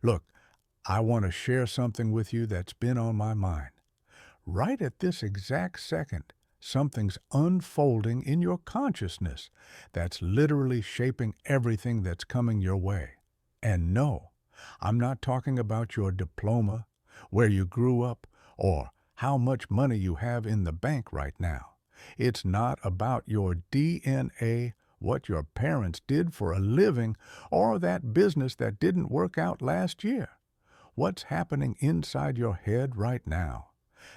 Look, I want to share something with you that's been on my mind. Right at this exact second, something's unfolding in your consciousness that's literally shaping everything that's coming your way. And no, I'm not talking about your diploma, where you grew up, or how much money you have in the bank right now. It's not about your DNA, what your parents did for a living, or that business that didn't work out last year. What's happening inside your head right now?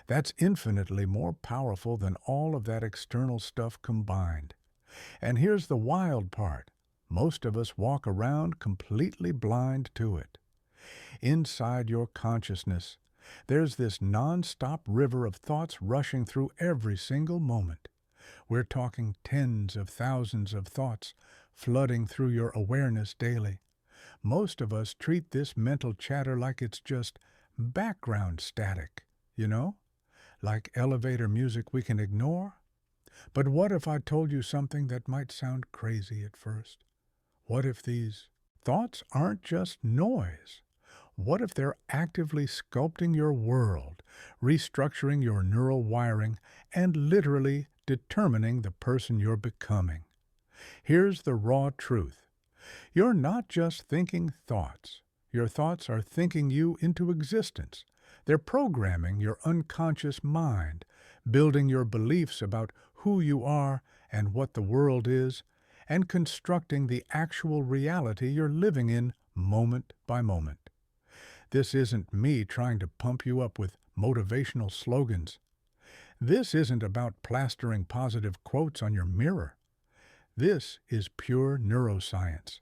That's infinitely more powerful than all of that external stuff combined. And here's the wild part. Most of us walk around completely blind to it. Inside your consciousness, there's this nonstop river of thoughts rushing through every single moment. We're talking tens of thousands of thoughts flooding through your awareness daily. Most of us treat this mental chatter like it's just background static, you know? Like elevator music we can ignore. But what if I told you something that might sound crazy at first? What if these thoughts aren't just noise? What if they're actively sculpting your world, restructuring your neural wiring, and literally determining the person you're becoming? Here's the raw truth. You're not just thinking thoughts. Your thoughts are thinking you into existence. They're programming your unconscious mind, building your beliefs about who you are and what the world is, and constructing the actual reality you're living in moment by moment. This isn't me trying to pump you up with motivational slogans. This isn't about plastering positive quotes on your mirror. This is pure neuroscience.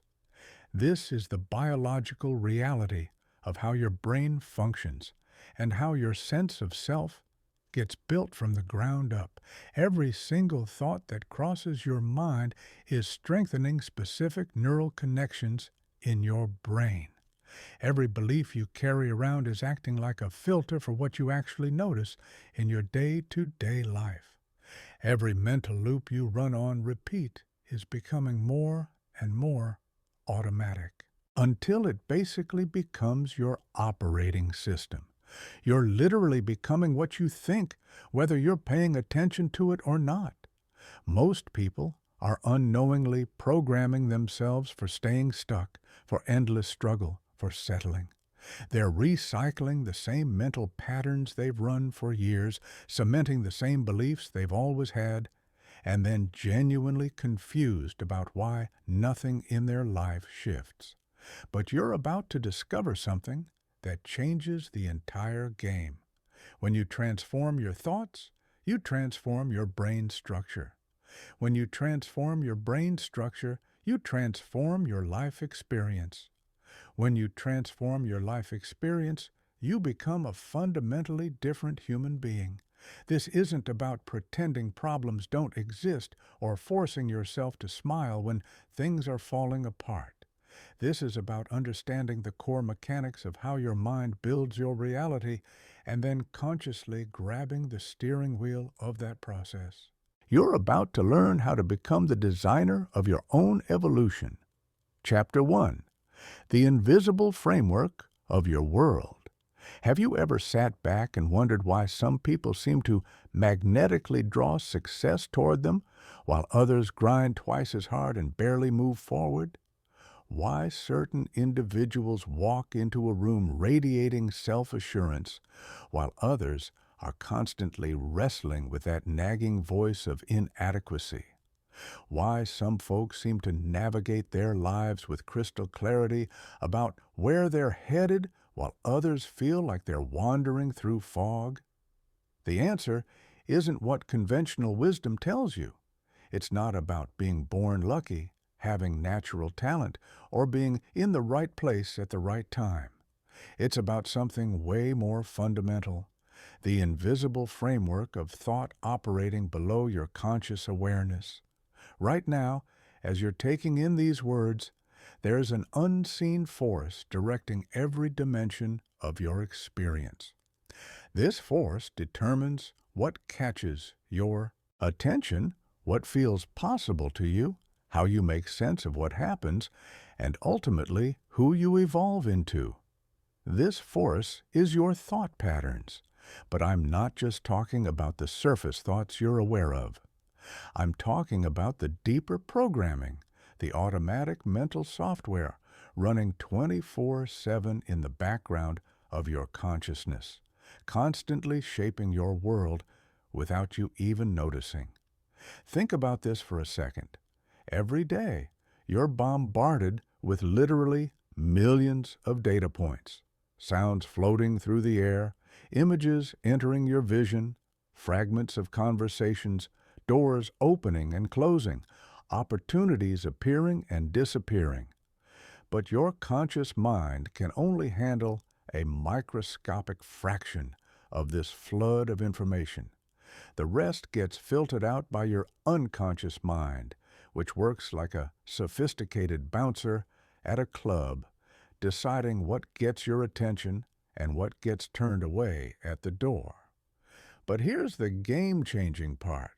This is the biological reality of how your brain functions and how your sense of self gets built from the ground up. Every single thought that crosses your mind is strengthening specific neural connections in your brain. Every belief you carry around is acting like a filter for what you actually notice in your day-to-day life. Every mental loop you run on repeat is becoming more and more automatic until it basically becomes your operating system. You're literally becoming what you think, whether you're paying attention to it or not. Most people are unknowingly programming themselves for staying stuck, for endless struggle, for settling. They're recycling the same mental patterns they've run for years, cementing the same beliefs they've always had, and then genuinely confused about why nothing in their life shifts. But you're about to discover something that changes the entire game. When you transform your thoughts, you transform your brain structure. When you transform your brain structure, you transform your life experience. When you transform your life experience, you become a fundamentally different human being. This isn't about pretending problems don't exist or forcing yourself to smile when things are falling apart. This is about understanding the core mechanics of how your mind builds your reality and then consciously grabbing the steering wheel of that process. You're about to learn how to become the designer of your own evolution. Chapter 1. The invisible framework of your world. Have you ever sat back and wondered why some people seem to magnetically draw success toward them, while others grind twice as hard and barely move forward? Why certain individuals walk into a room radiating self-assurance, while others are constantly wrestling with that nagging voice of inadequacy? Why some folks seem to navigate their lives with crystal clarity about where they're headed, while others feel like they're wandering through fog? The answer isn't what conventional wisdom tells you. It's not about being born lucky, having natural talent, or being in the right place at the right time. It's about something way more fundamental, the invisible framework of thought operating below your conscious awareness. Right now, as you're taking in these words, there's an unseen force directing every dimension of your experience. This force determines what catches your attention, what feels possible to you, how you make sense of what happens, and ultimately who you evolve into. This force is your thought patterns. But I'm not just talking about the surface thoughts you're aware of. I'm talking about the deeper programming, the automatic mental software running 24/7 in the background of your consciousness, constantly shaping your world without you even noticing. Think about this for a second. Every day, you're bombarded with literally millions of data points, sounds floating through the air, images entering your vision, fragments of conversations, doors opening and closing, opportunities appearing and disappearing. But your conscious mind can only handle a microscopic fraction of this flood of information. The rest gets filtered out by your unconscious mind, which works like a sophisticated bouncer at a club, deciding what gets your attention and what gets turned away at the door. But here's the game-changing part.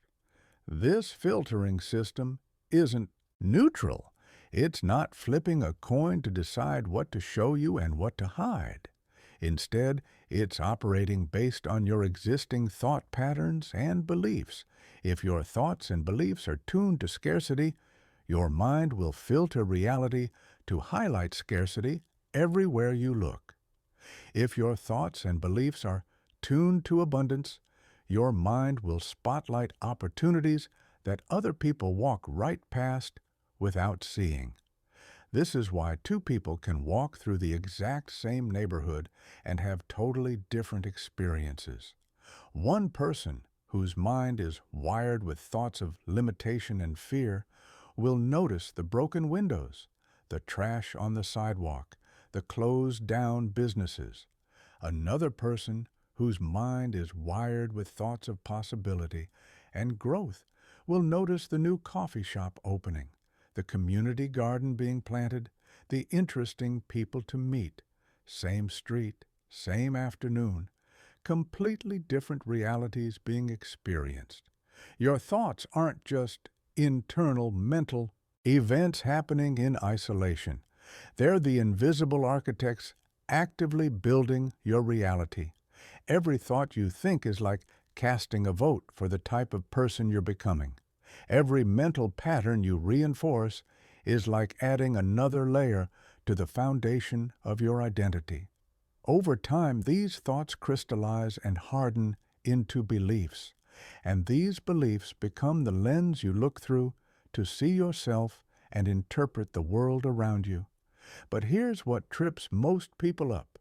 This filtering system isn't neutral. It's not flipping a coin to decide what to show you and what to hide. Instead, it's operating based on your existing thought patterns and beliefs. If your thoughts and beliefs are tuned to scarcity, your mind will filter reality to highlight scarcity everywhere you look. If your thoughts and beliefs are tuned to abundance, your mind will spotlight opportunities that other people walk right past without seeing. This is why two people can walk through the exact same neighborhood and have totally different experiences. One person whose mind is wired with thoughts of limitation and fear will notice the broken windows, the trash on the sidewalk, the closed-down businesses. Another person whose mind is wired with thoughts of possibility and growth will notice the new coffee shop opening, the community garden being planted, the interesting people to meet. Same street, same afternoon, completely different realities being experienced. Your thoughts aren't just internal mental events happening in isolation. They're the invisible architects actively building your reality. Every thought you think is like casting a vote for the type of person you're becoming. Every mental pattern you reinforce is like adding another layer to the foundation of your identity. Over time, these thoughts crystallize and harden into beliefs, and these beliefs become the lens you look through to see yourself and interpret the world around you. But here's what trips most people up.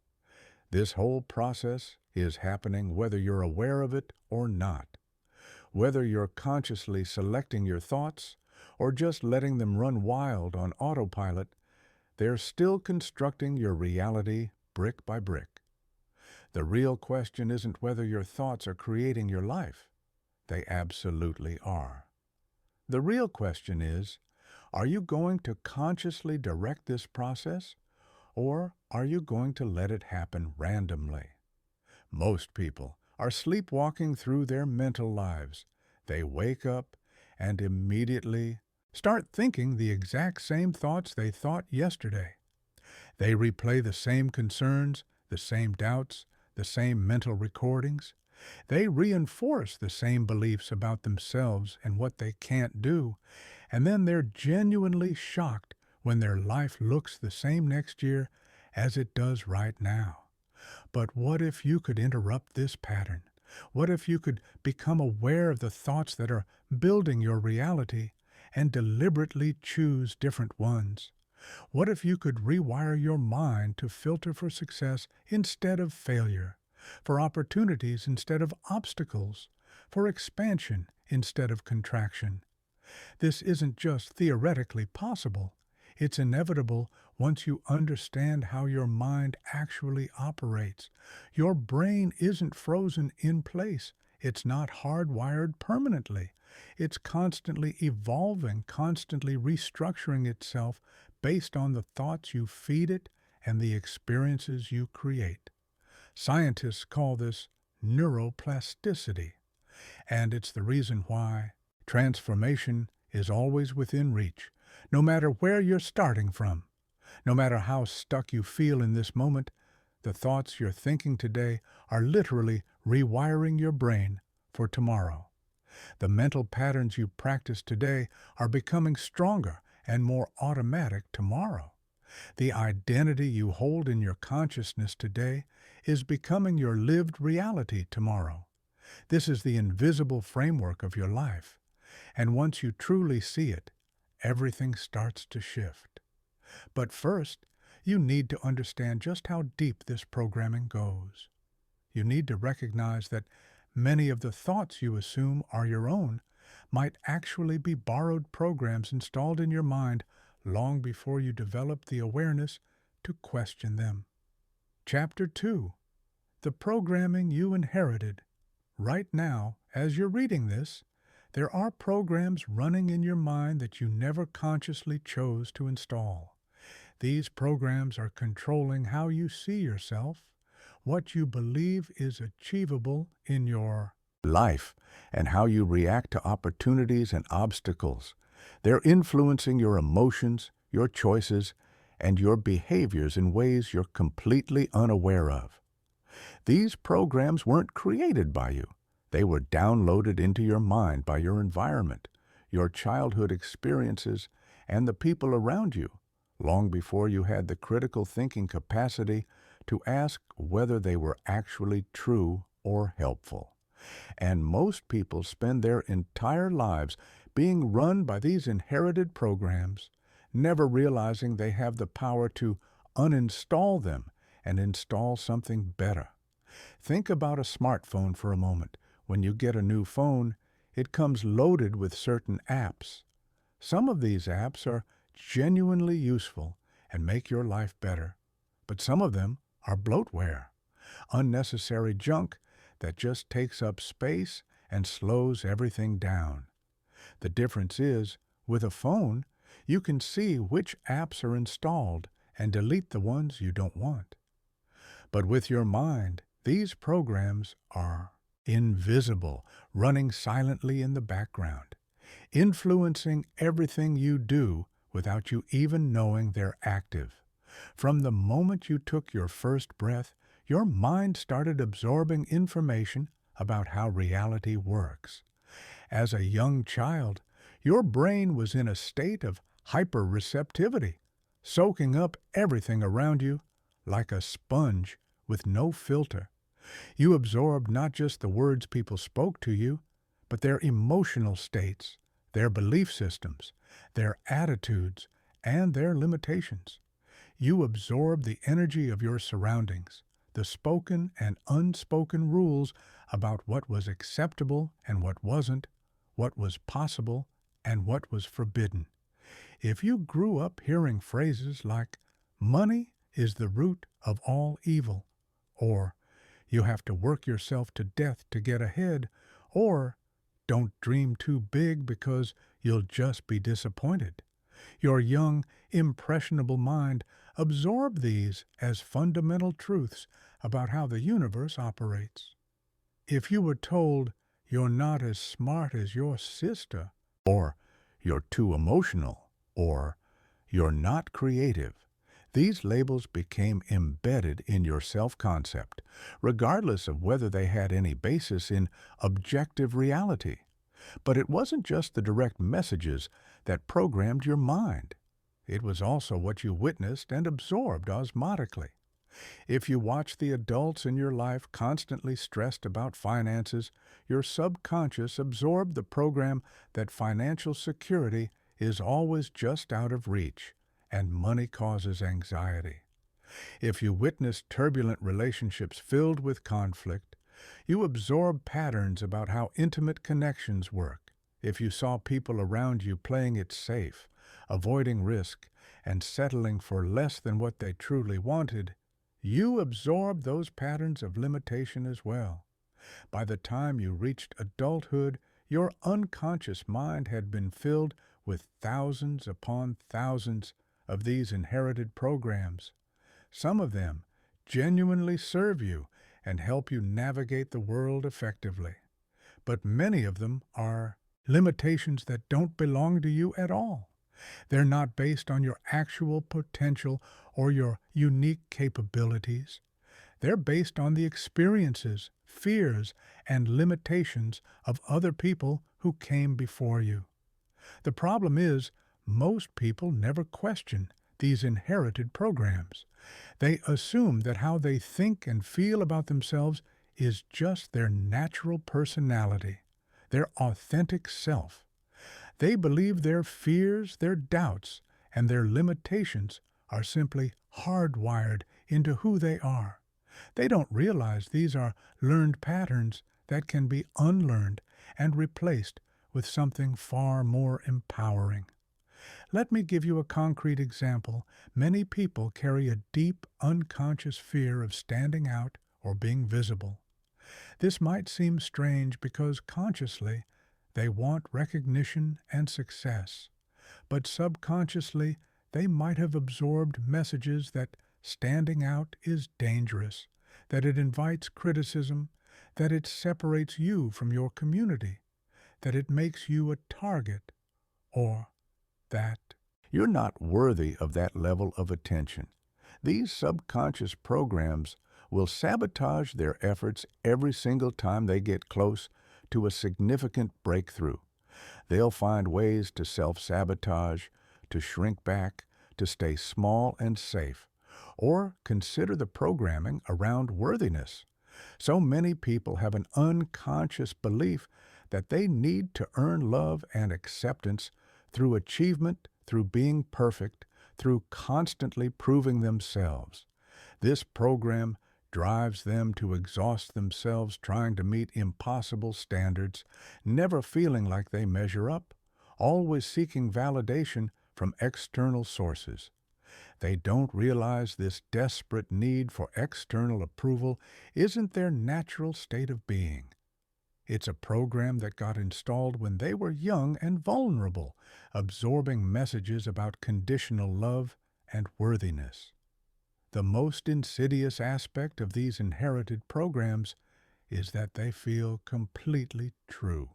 This whole process is happening whether you're aware of it or not. Whether you're consciously selecting your thoughts or just letting them run wild on autopilot, they're still constructing your reality brick by brick. The real question isn't whether your thoughts are creating your life. They absolutely are. The real question is, are you going to consciously direct this process, or are you going to let it happen randomly? Most people are sleepwalking through their mental lives. They wake up and immediately start thinking the exact same thoughts they thought yesterday. They replay the same concerns, the same doubts, the same mental recordings. They reinforce the same beliefs about themselves and what they can't do, and then they're genuinely shocked when their life looks the same next year as it does right now. But what if you could interrupt this pattern? What if you could become aware of the thoughts that are building your reality and deliberately choose different ones? What if you could rewire your mind to filter for success instead of failure, for opportunities instead of obstacles, for expansion instead of contraction? This isn't just theoretically possible. It's inevitable once you understand how your mind actually operates. Your brain isn't frozen in place. It's not hardwired permanently. It's constantly evolving, constantly restructuring itself based on the thoughts you feed it and the experiences you create. Scientists call this neuroplasticity, and it's the reason why transformation is always within reach, no matter where you're starting from. No matter how stuck you feel in this moment, The thoughts you're thinking today are literally rewiring your brain for tomorrow. The mental patterns you practice today are becoming stronger and more automatic tomorrow. The identity you hold in your consciousness today is becoming your lived reality tomorrow. This is the invisible framework of your life. And once you truly see it, everything starts to shift. But first, you need to understand just how deep this programming goes. You need to recognize that many of the thoughts you assume are your own might actually be borrowed programs installed in your mind long before you develop the awareness to question them. Chapter 2. The Programming You Inherited. Right now, as you're reading this, there are programs running in your mind that you never consciously chose to install. These programs are controlling how you see yourself, what you believe is achievable in your life, and how you react to opportunities and obstacles. They're influencing your emotions, your choices, and your behaviors in ways you're completely unaware of. These programs weren't created by you. They were downloaded into your mind by your environment, your childhood experiences, and the people around you, long before you had the critical thinking capacity to ask whether they were actually true or helpful. And most people spend their entire lives being run by these inherited programs, never realizing they have the power to uninstall them and install something better. Think about a smartphone for a moment. When you get a new phone, it comes loaded with certain apps. Some of these apps are genuinely useful and make your life better, but some of them are bloatware, unnecessary junk that just takes up space and slows everything down. The difference is, with a phone, you can see which apps are installed and delete the ones you don't want. But with your mind, these programs are invisible, running silently in the background, influencing everything you do without you even knowing they're active. From the moment you took your first breath, your mind started absorbing information about how reality works. As a young child, your brain was in a state of hyperreceptivity, soaking up everything around you like a sponge with no filter. You absorbed not just the words people spoke to you, but their emotional states, their belief systems, their attitudes, and their limitations. You absorbed the energy of your surroundings, the spoken and unspoken rules about what was acceptable and what wasn't, what was possible and what was forbidden. If you grew up hearing phrases like, "Money is the root of all evil," or "You have to work yourself to death to get ahead," or "Don't dream too big because you'll just be disappointed," your young, impressionable mind absorbed these as fundamental truths about how the universe operates. If you were told, "You're not as smart as your sister," or "You're too emotional," or "You're not creative," these labels became embedded in your self-concept, regardless of whether they had any basis in objective reality. But it wasn't just the direct messages that programmed your mind. It was also what you witnessed and absorbed osmotically. If you watch the adults in your life constantly stressed about finances, your subconscious absorbed the program that financial security is always just out of reach, and money causes anxiety. If you witness turbulent relationships filled with conflict, you absorb patterns about how intimate connections work. If you saw people around you playing it safe, avoiding risk, and settling for less than what they truly wanted, you absorbed those patterns of limitation as well. By the time you reached adulthood, your unconscious mind had been filled with thousands upon thousands of these inherited programs. Some of them genuinely serve you and help you navigate the world effectively. But many of them are limitations that don't belong to you at all. They're not based on your actual potential or your unique capabilities. They're based on the experiences, fears, and limitations of other people who came before you. The problem is, most people never question these inherited programs. They assume that how they think and feel about themselves is just their natural personality, their authentic self. They believe their fears, their doubts, and their limitations are simply hardwired into who they are. They don't realize these are learned patterns that can be unlearned and replaced with something far more empowering. Let me give you a concrete example. Many people carry a deep, unconscious fear of standing out or being visible. This might seem strange because consciously they want recognition and success, but subconsciously they might have absorbed messages that standing out is dangerous, that it invites criticism, that it separates you from your community, that it makes you a target, or that you're not worthy of that level of attention. These subconscious programs will sabotage their efforts every single time they get close to a significant breakthrough. They'll find ways to self-sabotage, to shrink back, to stay small and safe, or consider the programming around worthiness. So many people have an unconscious belief that they need to earn love and acceptance through achievement, through being perfect, through constantly proving themselves. This program drives them to exhaust themselves trying to meet impossible standards, never feeling like they measure up, always seeking validation from external sources. They don't realize this desperate need for external approval isn't their natural state of being. It's a program that got installed when they were young and vulnerable, absorbing messages about conditional love and worthiness. The most insidious aspect of these inherited programs is that they feel completely true.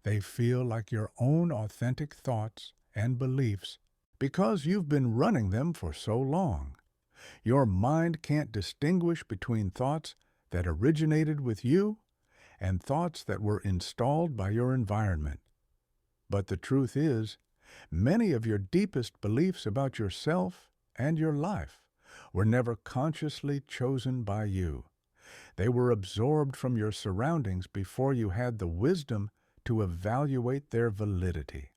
They feel like your own authentic thoughts and beliefs because you've been running them for so long. Your mind can't distinguish between thoughts that originated with you and thoughts that were installed by your environment. But the truth is, many of your deepest beliefs about yourself and your life were never consciously chosen by you. They were absorbed from your surroundings before you had the wisdom to evaluate their validity.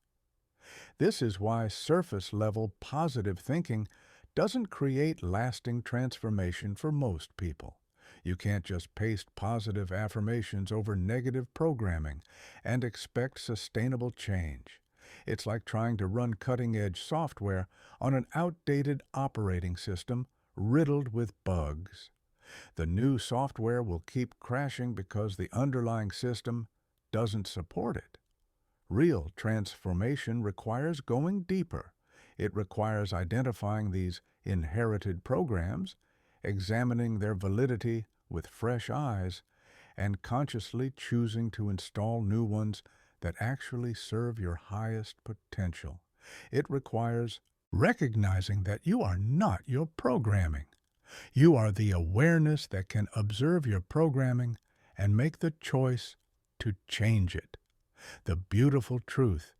This is why surface-level positive thinking doesn't create lasting transformation for most people. You can't just paste positive affirmations over negative programming and expect sustainable change. It's like trying to run cutting-edge software on an outdated operating system riddled with bugs. The new software will keep crashing because the underlying system doesn't support it. Real transformation requires going deeper. It requires identifying these inherited programs, examining their validity with fresh eyes, and consciously choosing to install new ones that actually serve your highest potential. It requires recognizing that you are not your programming. You are the awareness that can observe your programming and make the choice to change it. The beautiful truth,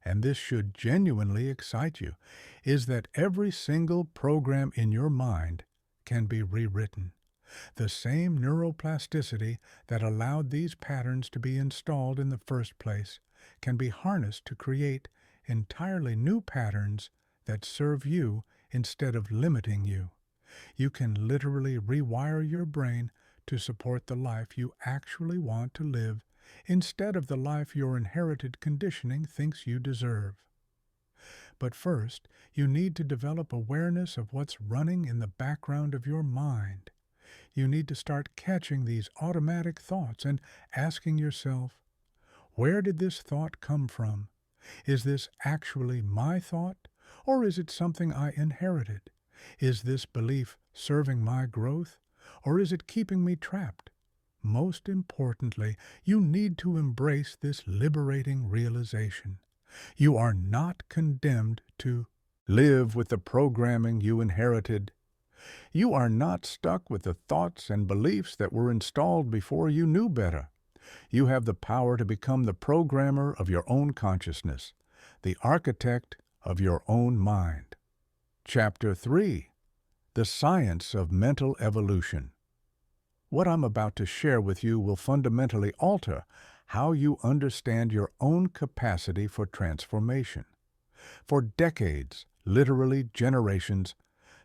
and this should genuinely excite you, is that every single program in your mind can be rewritten. The same neuroplasticity that allowed these patterns to be installed in the first place can be harnessed to create entirely new patterns that serve you instead of limiting you. You can literally rewire your brain to support the life you actually want to live instead of the life your inherited conditioning thinks you deserve. But first, you need to develop awareness of what's running in the background of your mind. You need to start catching these automatic thoughts and asking yourself, where did this thought come from? Is this actually my thought, or is it something I inherited? Is this belief serving my growth, or is it keeping me trapped? Most importantly, you need to embrace this liberating realization. You are not condemned to live with the programming you inherited. You are not stuck with the thoughts and beliefs that were installed before you knew better. You have the power to become the programmer of your own consciousness, the architect of your own mind. Chapter 3: The Science of Mental Evolution. What I'm about to share with you will fundamentally alter how you understand your own capacity for transformation. For decades, literally generations,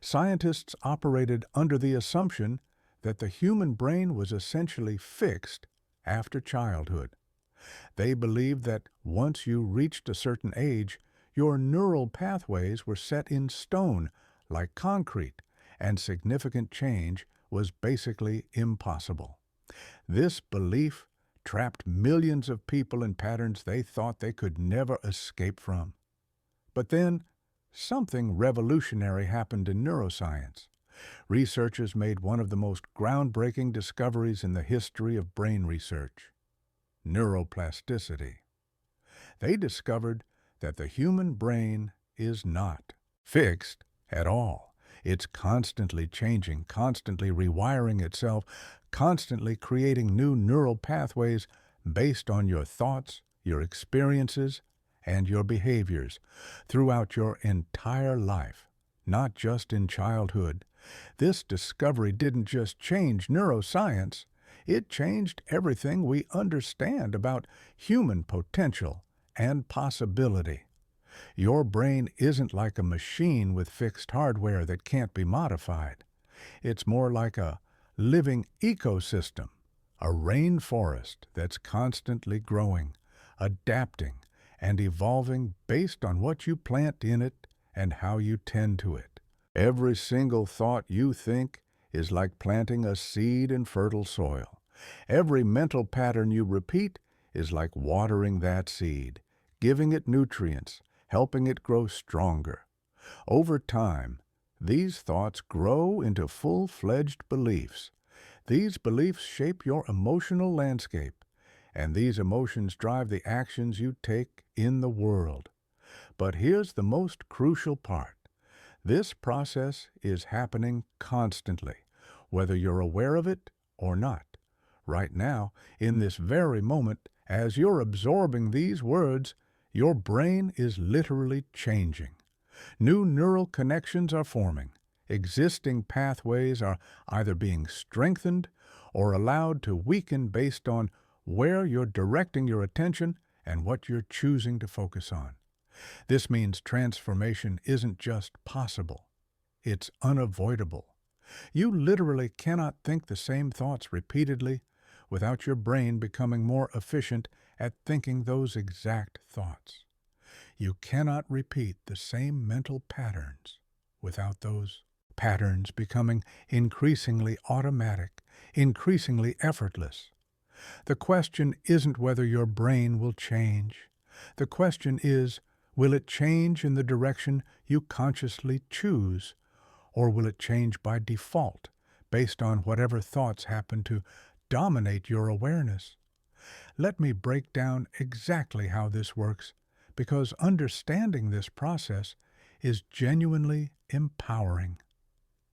scientists operated under the assumption that the human brain was essentially fixed after childhood. They believed that once you reached a certain age, your neural pathways were set in stone like concrete, and significant change was basically impossible. This belief trapped millions of people in patterns they thought they could never escape from. But then, something revolutionary happened in neuroscience. Researchers made one of the most groundbreaking discoveries in the history of brain research: neuroplasticity. They discovered that the human brain is not fixed at all. It's constantly changing, constantly rewiring itself, constantly creating new neural pathways based on your thoughts, your experiences, and your behaviors throughout your entire life, not just in childhood. This discovery didn't just change neuroscience, it changed everything we understand about human potential and possibility. Your brain isn't like a machine with fixed hardware that can't be modified. It's more like a living ecosystem, a rainforest that's constantly growing, adapting, and evolving based on what you plant in it and how you tend to it. Every single thought you think is like planting a seed in fertile soil. Every mental pattern you repeat is like watering that seed, giving it nutrients, helping it grow stronger. Over time, these thoughts grow into full-fledged beliefs. These beliefs shape your emotional landscape, and these emotions drive the actions you take in the world. But here's the most crucial part. This process is happening constantly, whether you're aware of it or not. Right now, in this very moment, as you're absorbing these words, your brain is literally changing. New neural connections are forming. Existing pathways are either being strengthened or allowed to weaken based on where you're directing your attention and what you're choosing to focus on. This means transformation isn't just possible, it's unavoidable. You literally cannot think the same thoughts repeatedly without your brain becoming more efficient at thinking those exact thoughts. You cannot repeat the same mental patterns without those patterns becoming increasingly automatic, increasingly effortless. The question isn't whether your brain will change. The question is, will it change in the direction you consciously choose, or will it change by default, based on whatever thoughts happen to dominate your awareness? Let me break down exactly how this works, because understanding this process is genuinely empowering.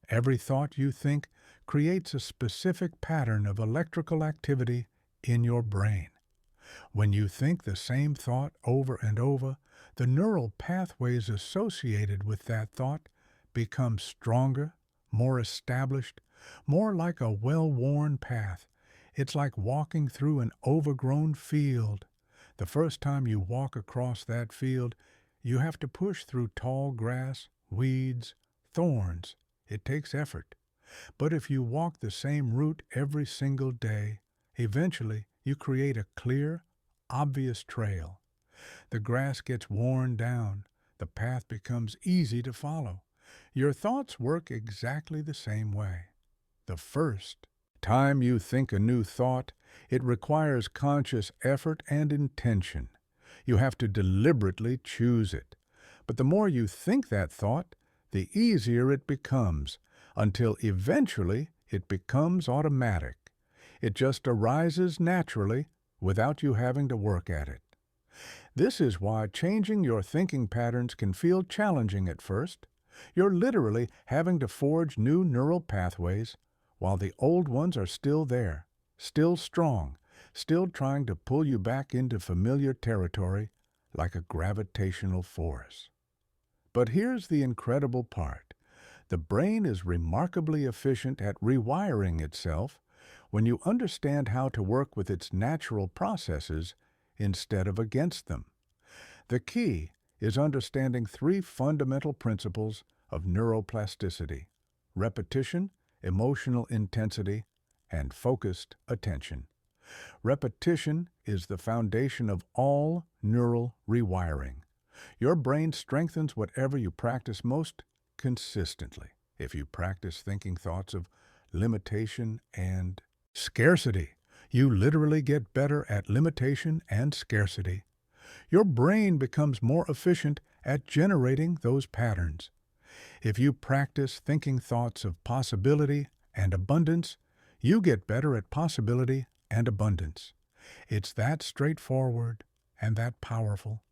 Every thought you think creates a specific pattern of electrical activity in your brain. When you think the same thought over and over, the neural pathways associated with that thought become stronger, more established, more like a well-worn path. It's like walking through an overgrown field. The first time you walk across that field, you have to push through tall grass, weeds, thorns. It takes effort. But if you walk the same route every single day, eventually you create a clear, obvious trail. The grass gets worn down. The path becomes easy to follow. Your thoughts work exactly the same way. The first time you think a new thought, it requires conscious effort and intention. You have to deliberately choose it. But the more you think that thought, the easier it becomes, until eventually it becomes automatic. It just arises naturally without you having to work at it. This is why changing your thinking patterns can feel challenging at first. You're literally having to forge new neural pathways while the old ones are still there, still strong, still trying to pull you back into familiar territory like a gravitational force. But here's the incredible part. The brain is remarkably efficient at rewiring itself when you understand how to work with its natural processes instead of against them. The key is understanding three fundamental principles of neuroplasticity: repetition, emotional intensity, and focused attention. Repetition is the foundation of all neural rewiring. Your brain strengthens whatever you practice most consistently. If you practice thinking thoughts of limitation and scarcity, you literally get better at limitation and scarcity. Your brain becomes more efficient at generating those patterns. If you practice thinking thoughts of possibility and abundance, you get better at possibility and abundance. It's that straightforward and that powerful.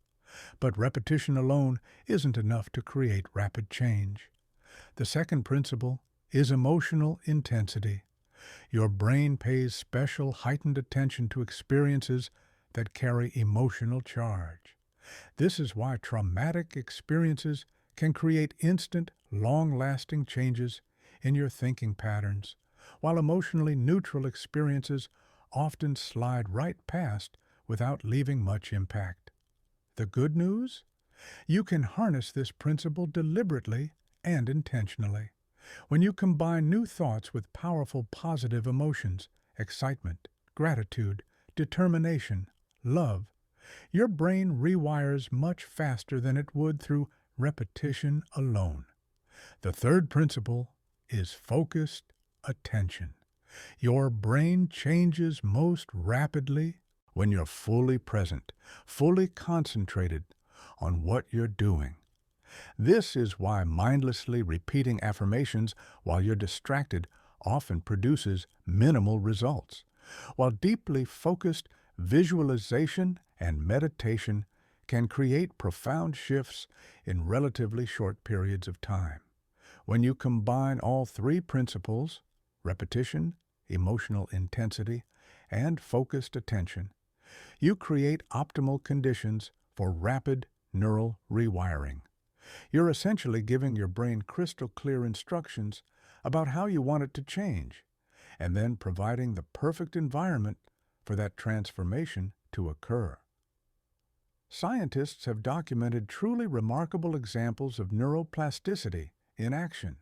But repetition alone isn't enough to create rapid change. The second principle is emotional intensity. Your brain pays special heightened attention to experiences that carry emotional charge. This is why traumatic experiences can create instant, long-lasting changes in your thinking patterns, while emotionally neutral experiences often slide right past without leaving much impact. The good news? You can harness this principle deliberately and intentionally. When you combine new thoughts with powerful positive emotions, excitement, gratitude, determination, love, your brain rewires much faster than it would through repetition alone. The third principle is focused attention. Your brain changes most rapidly when you're fully present, fully concentrated on what you're doing. This is why mindlessly repeating affirmations while you're distracted often produces minimal results, while deeply focused visualization and meditation can create profound shifts in relatively short periods of time. When you combine all three principles, repetition, emotional intensity, and focused attention, you create optimal conditions for rapid neural rewiring. You're essentially giving your brain crystal clear instructions about how you want it to change, and then providing the perfect environment for that transformation to occur. Scientists have documented truly remarkable examples of neuroplasticity in action.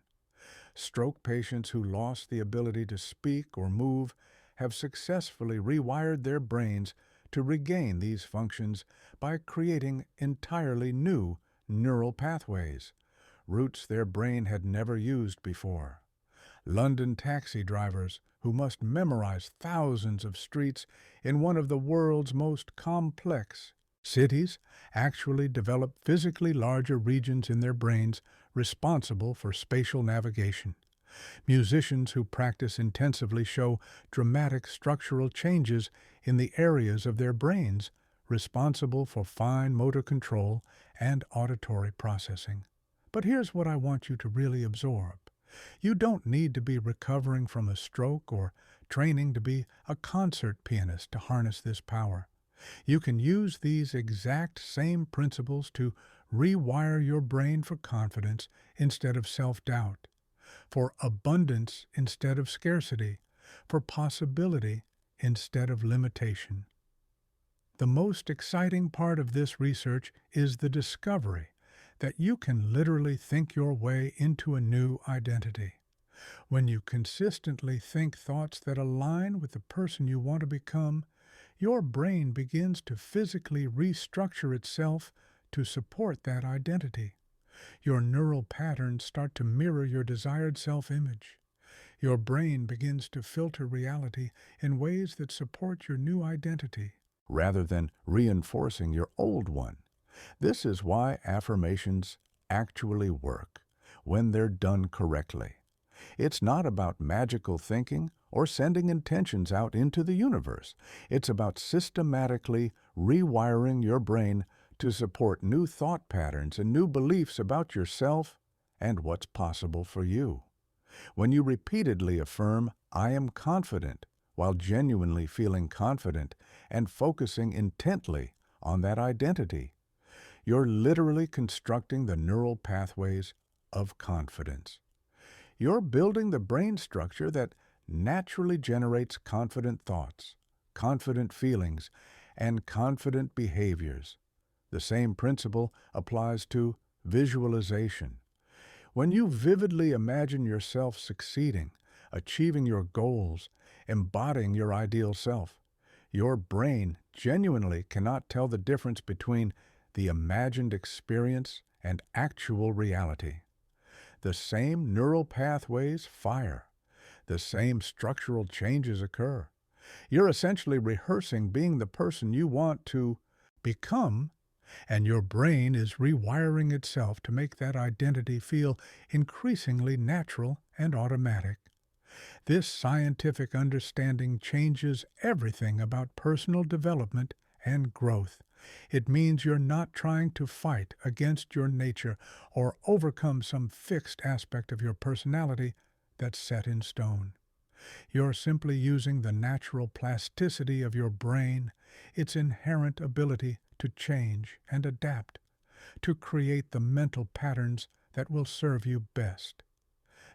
Stroke patients who lost the ability to speak or move have successfully rewired their brains to regain these functions by creating entirely new neural pathways, routes their brain had never used before. London taxi drivers who must memorize thousands of streets in one of the world's most complex cities actually develop physically larger regions in their brains responsible for spatial navigation. Musicians who practice intensively show dramatic structural changes in the areas of their brains responsible for fine motor control and auditory processing. But here's what I want you to really absorb. You don't need to be recovering from a stroke or training to be a concert pianist to harness this power. You can use these exact same principles to rewire your brain for confidence instead of self-doubt, for abundance instead of scarcity, for possibility instead of limitation. The most exciting part of this research is the discovery that you can literally think your way into a new identity. When you consistently think thoughts that align with the person you want to become, your brain begins to physically restructure itself to support that identity. Your neural patterns start to mirror your desired self-image. Your brain begins to filter reality in ways that support your new identity, rather than reinforcing your old one. This is why affirmations actually work when they're done correctly. It's not about magical thinking or sending intentions out into the universe. It's about systematically rewiring your brain to support new thought patterns and new beliefs about yourself and what's possible for you. When you repeatedly affirm, "I am confident," while genuinely feeling confident and focusing intently on that identity, you're literally constructing the neural pathways of confidence. You're building the brain structure that naturally generates confident thoughts, confident feelings, and confident behaviors. The same principle applies to visualization. When you vividly imagine yourself succeeding, achieving your goals, embodying your ideal self, your brain genuinely cannot tell the difference between the imagined experience and actual reality. The same neural pathways fire. The same structural changes occur. You're essentially rehearsing being the person you want to become, and your brain is rewiring itself to make that identity feel increasingly natural and automatic. This scientific understanding changes everything about personal development and growth. It means you're not trying to fight against your nature or overcome some fixed aspect of your personality that's set in stone. You're simply using the natural plasticity of your brain, its inherent ability to change and adapt, to create the mental patterns that will serve you best.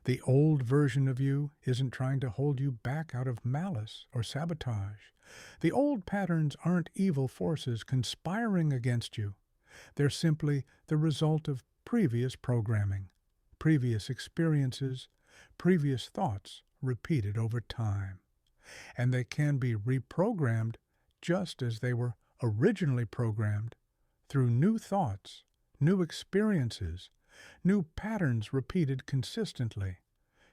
The old version of you isn't trying to hold you back out of malice or sabotage. The old patterns aren't evil forces conspiring against you. They're simply the result of previous programming, previous experiences, previous thoughts repeated over time. And they can be reprogrammed just as they were originally programmed through new thoughts, new experiences, new patterns repeated consistently.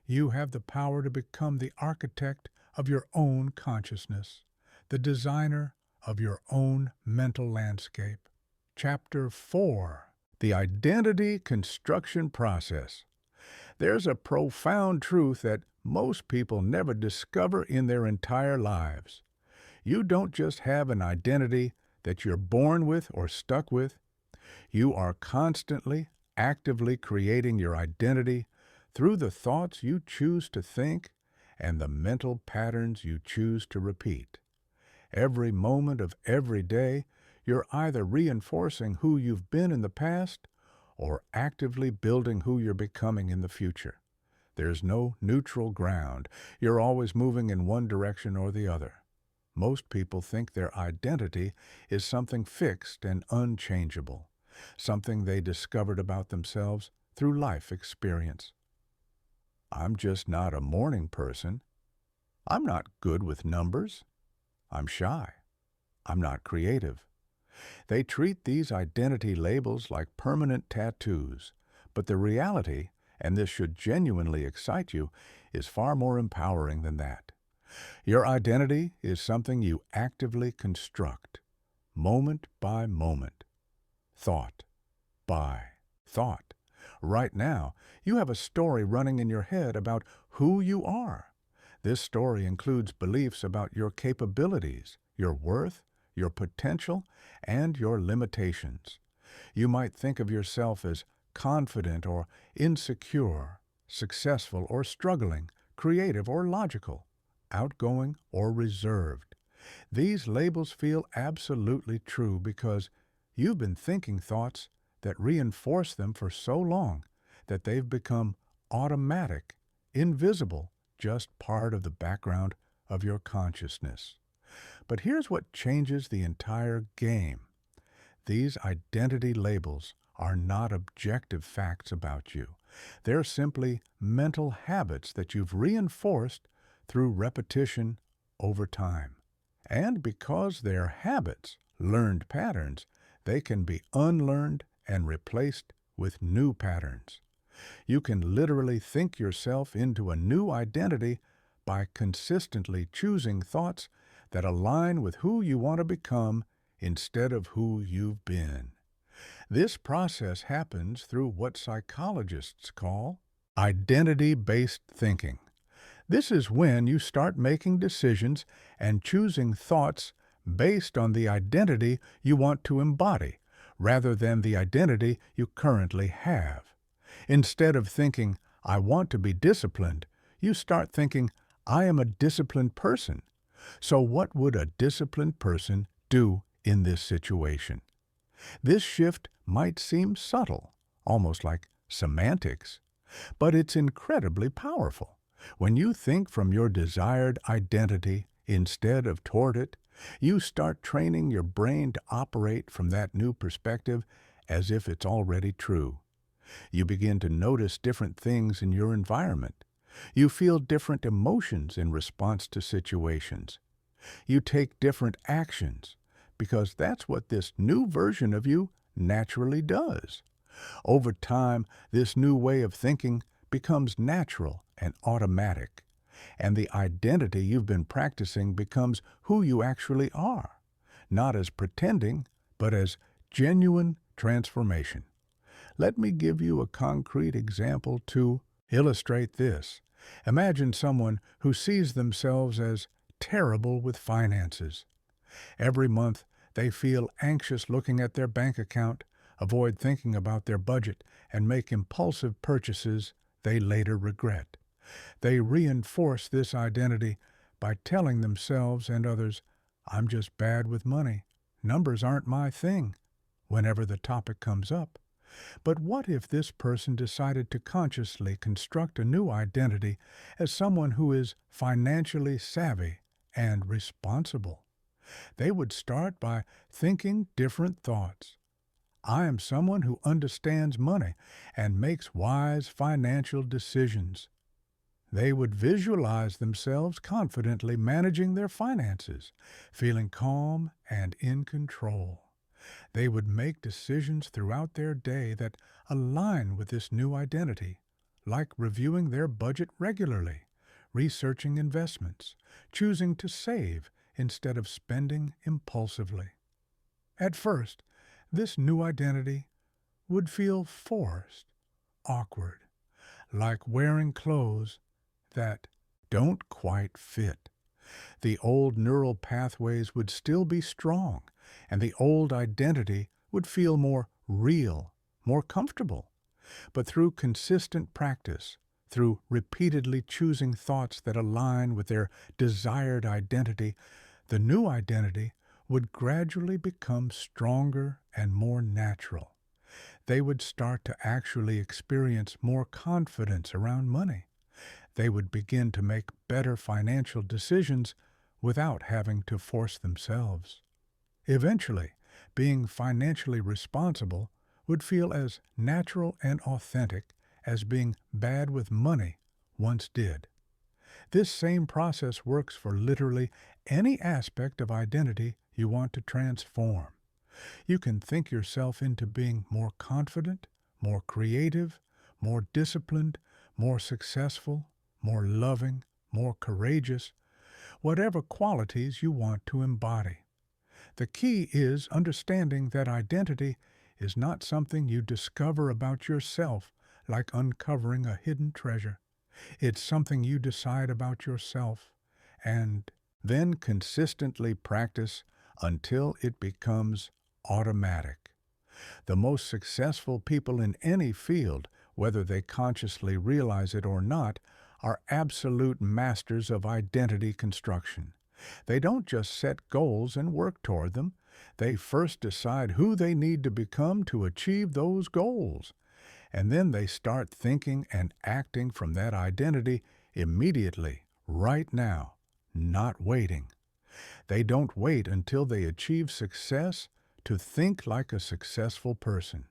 You have the power to become the architect of your own consciousness, the designer of your own mental landscape. Chapter 4: The Identity Construction Process. There's a profound truth that most people never discover in their entire lives. You don't just have an identity that you're born with or stuck with. You are constantly, actively creating your identity through the thoughts you choose to think and the mental patterns you choose to repeat. Every moment of every day, you're either reinforcing who you've been in the past or actively building who you're becoming in the future. There's no neutral ground. You're always moving in one direction or the other. Most people think their identity is something fixed and unchangeable, something they discovered about themselves through life experience. I'm just not a morning person. I'm not good with numbers. I'm shy. I'm not creative. They treat these identity labels like permanent tattoos, but the reality, and this should genuinely excite you, is far more empowering than that. Your identity is something you actively construct, moment by moment, thought by thought. Right now, you have a story running in your head about who you are. This story includes beliefs about your capabilities, your worth, your potential, and your limitations. You might think of yourself as confident or insecure, successful or struggling, creative or logical, outgoing or reserved. These labels feel absolutely true because you've been thinking thoughts that reinforce them for so long that they've become automatic, invisible, just part of the background of your consciousness. But here's what changes the entire game. These identity labels are not objective facts about you. They're simply mental habits that you've reinforced through repetition over time. And because they're habits, learned patterns, they can be unlearned and replaced with new patterns. You can literally think yourself into a new identity by consistently choosing thoughts that align with who you want to become instead of who you've been. This process happens through what psychologists call identity-based thinking. This is when you start making decisions and choosing thoughts based on the identity you want to embody, rather than the identity you currently have. Instead of thinking, I want to be disciplined, you start thinking, I am a disciplined person. So what would a disciplined person do in this situation? This shift might seem subtle, almost like semantics, but it's incredibly powerful. When you think from your desired identity instead of toward it, you start training your brain to operate from that new perspective as if it's already true. You begin to notice different things in your environment. You feel different emotions in response to situations. You take different actions because that's what this new version of you naturally does. Over time, this new way of thinking becomes natural and automatic, and the identity you've been practicing becomes who you actually are, not as pretending, but as genuine transformation. Let me give you a concrete example to illustrate this. Imagine someone who sees themselves as terrible with finances. Every month, they feel anxious looking at their bank account, avoid thinking about their budget, and make impulsive purchases they later regret. They reinforce this identity by telling themselves and others, I'm just bad with money. Numbers aren't my thing, whenever the topic comes up. But what if this person decided to consciously construct a new identity as someone who is financially savvy and responsible? They would start by thinking different thoughts. I am someone who understands money and makes wise financial decisions. They would visualize themselves confidently managing their finances, feeling calm and in control. They would make decisions throughout their day that align with this new identity, like reviewing their budget regularly, researching investments, choosing to save instead of spending impulsively. At first, this new identity would feel forced, awkward, like wearing clothes that don't quite fit. The old neural pathways would still be strong, and the old identity would feel more real, more comfortable. But through consistent practice, through repeatedly choosing thoughts that align with their desired identity, the new identity would gradually become stronger and more natural. They would start to actually experience more confidence around money. They would begin to make better financial decisions without having to force themselves. Eventually, being financially responsible would feel as natural and authentic as being bad with money once did. This same process works for literally any aspect of identity you want to transform. You can think yourself into being more confident, more creative, more disciplined, more successful, more loving, more courageous, whatever qualities you want to embody. The key is understanding that identity is not something you discover about yourself like uncovering a hidden treasure. It's something you decide about yourself and then consistently practice until it becomes automatic. The most successful people in any field, whether they consciously realize it or not, are absolute masters of identity construction. They don't just set goals and work toward them. They first decide who they need to become to achieve those goals. And then they start thinking and acting from that identity immediately, right now, not waiting. They don't wait until they achieve success to think like a successful person.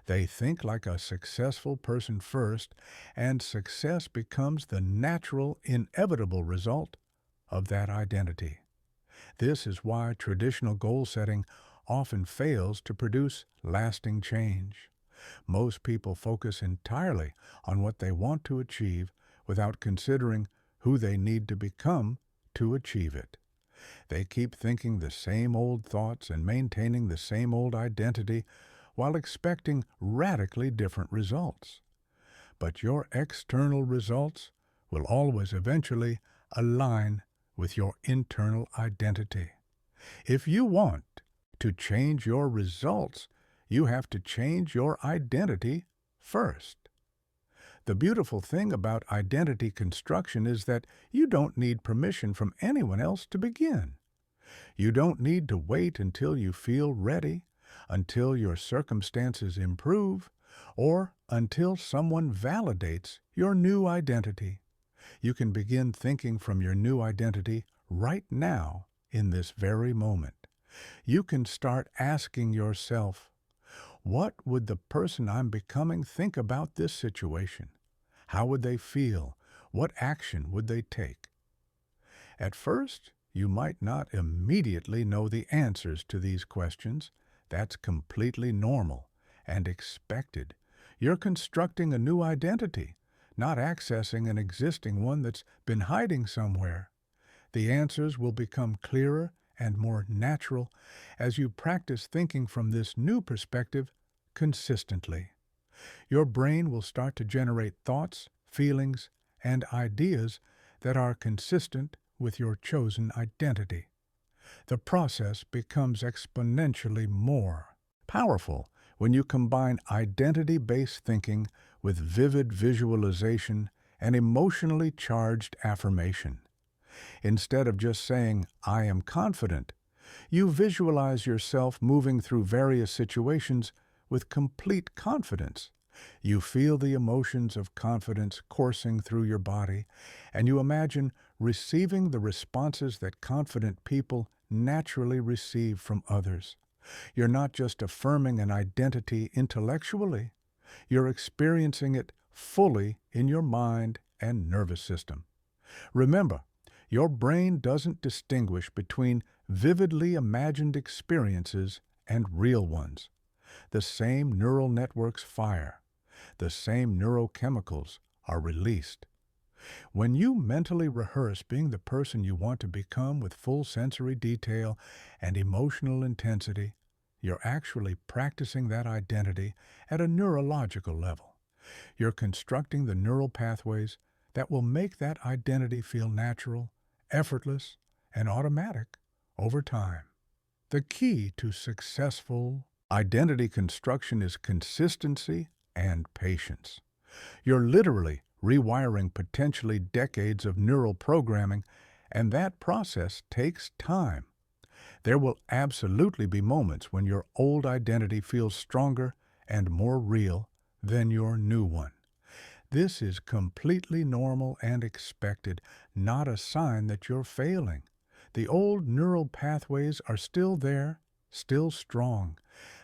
They think like a successful person first, and success becomes the natural, inevitable result of that identity. This is why traditional goal setting often fails to produce lasting change. Most people focus entirely on what they want to achieve without considering who they need to become to achieve it. They keep thinking the same old thoughts and maintaining the same old identity while expecting radically different results. But your external results will always eventually align with your internal identity. If you want to change your results, you have to change your identity first. The beautiful thing about identity construction is that you don't need permission from anyone else to begin. You don't need to wait until you feel ready, until your circumstances improve, or until someone validates your new identity. You can begin thinking from your new identity right now in this very moment. You can start asking yourself, what would the person I'm becoming think about this situation? How would they feel? What action would they take? At first, you might not immediately know the answers to these questions. That's completely normal and expected. You're constructing a new identity, not accessing an existing one that's been hiding somewhere. The answers will become clearer and more natural as you practice thinking from this new perspective consistently. Your brain will start to generate thoughts, feelings, and ideas that are consistent with your chosen identity. The process becomes exponentially more powerful when you combine identity-based thinking with vivid visualization and emotionally charged affirmation. Instead of just saying, "I am confident," you visualize yourself moving through various situations with complete confidence. You feel the emotions of confidence coursing through your body, and you imagine receiving the responses that confident people naturally receive from others. You're not just affirming an identity intellectually, you're experiencing it fully in your mind and nervous system. Remember, your brain doesn't distinguish between vividly imagined experiences and real ones. The same neural networks fire. The same neurochemicals are released. When you mentally rehearse being the person you want to become with full sensory detail and emotional intensity, you're actually practicing that identity at a neurological level. You're constructing the neural pathways that will make that identity feel natural, effortless, and automatic over time. The key to successful identity construction is consistency and patience. You're literally rewiring potentially decades of neural programming, and that process takes time. There will absolutely be moments when your old identity feels stronger and more real than your new one. This is completely normal and expected, not a sign that you're failing. The old neural pathways are still there, still strong.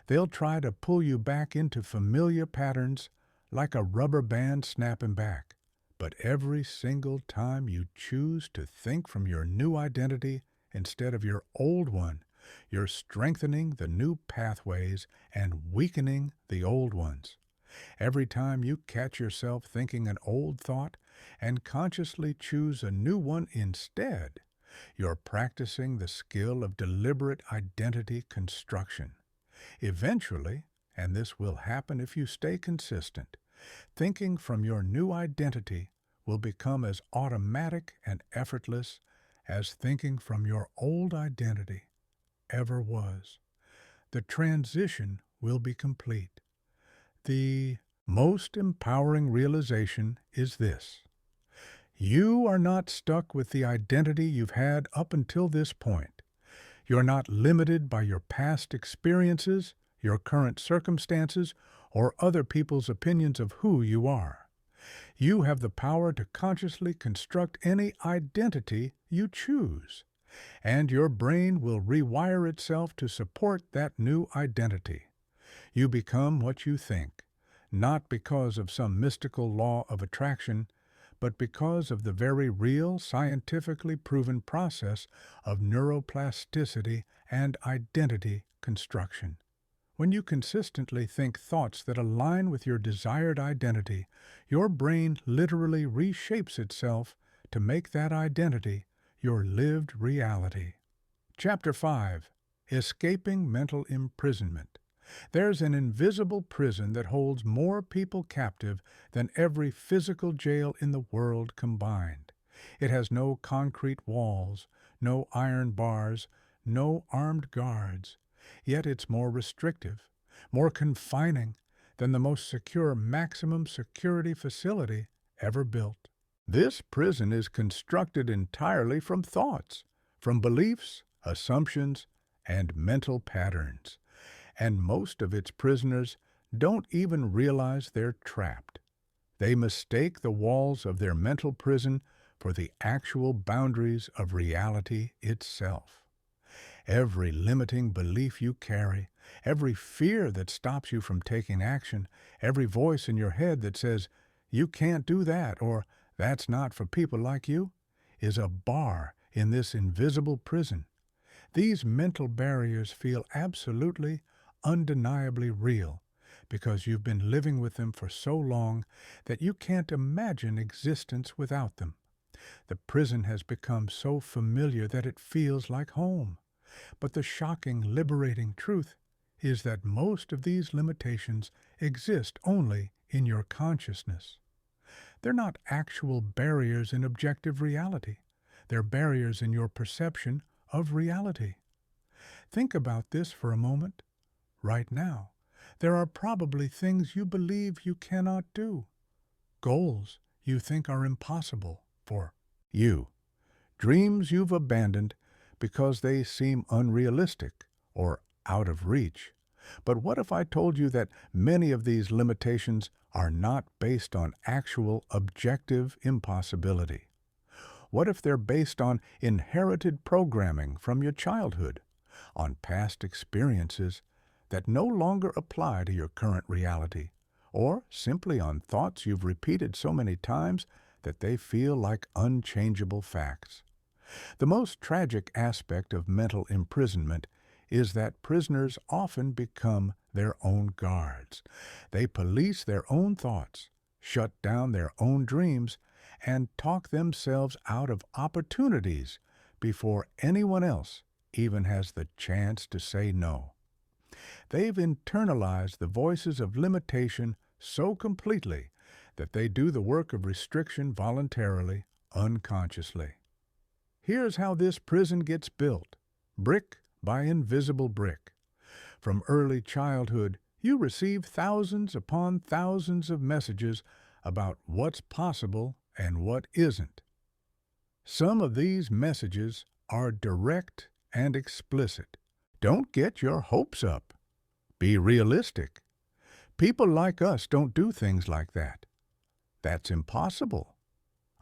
They'll try to pull you back into familiar patterns like a rubber band snapping back. But every single time you choose to think from your new identity instead of your old one, you're strengthening the new pathways and weakening the old ones. Every time you catch yourself thinking an old thought and consciously choose a new one instead, you're practicing the skill of deliberate identity construction. Eventually, and this will happen if you stay consistent, thinking from your new identity will become as automatic and effortless as thinking from your old identity ever was. The transition will be complete. The most empowering realization is this: you are not stuck with the identity you've had up until this point. You're not limited by your past experiences, your current circumstances, or other people's opinions of who you are. You have the power to consciously construct any identity you choose, and your brain will rewire itself to support that new identity. You become what you think, not because of some mystical law of attraction, but because of the very real, scientifically proven process of neuroplasticity and identity construction. When you consistently think thoughts that align with your desired identity, your brain literally reshapes itself to make that identity your lived reality. Chapter 5. Escaping Mental Imprisonment. There's an invisible prison that holds more people captive than every physical jail in the world combined. It has no concrete walls, no iron bars, no armed guards. Yet it's more restrictive, more confining than the most secure maximum security facility ever built. This prison is constructed entirely from thoughts, from beliefs, assumptions, and mental patterns, and most of its prisoners don't even realize they're trapped. They mistake the walls of their mental prison for the actual boundaries of reality itself. Every limiting belief you carry, every fear that stops you from taking action, every voice in your head that says, "You can't do that," or "That's not for people like you," is a bar in this invisible prison. These mental barriers feel absolutely, undeniably real because you've been living with them for so long that you can't imagine existence without them. The prison has become so familiar that it feels like home. But the shocking, liberating truth is that most of these limitations exist only in your consciousness. They're not actual barriers in objective reality. They're barriers in your perception of reality. Think about this for a moment. Right now, there are probably things you believe you cannot do, goals you think are impossible for you, dreams you've abandoned because they seem unrealistic or out of reach. But what if I told you that many of these limitations are not based on actual objective impossibility? What if they're based on inherited programming from your childhood, on past experiences that no longer apply to your current reality, or simply on thoughts you've repeated so many times that they feel like unchangeable facts? The most tragic aspect of mental imprisonment is that prisoners often become their own guards. They police their own thoughts, shut down their own dreams, and talk themselves out of opportunities before anyone else even has the chance to say no. They've internalized the voices of limitation so completely that they do the work of restriction voluntarily, unconsciously. Here's how this prison gets built, brick by invisible brick. From early childhood, you receive thousands upon thousands of messages about what's possible and what isn't. Some of these messages are direct and explicit. Don't get your hopes up. Be realistic. People like us don't do things like that. That's impossible.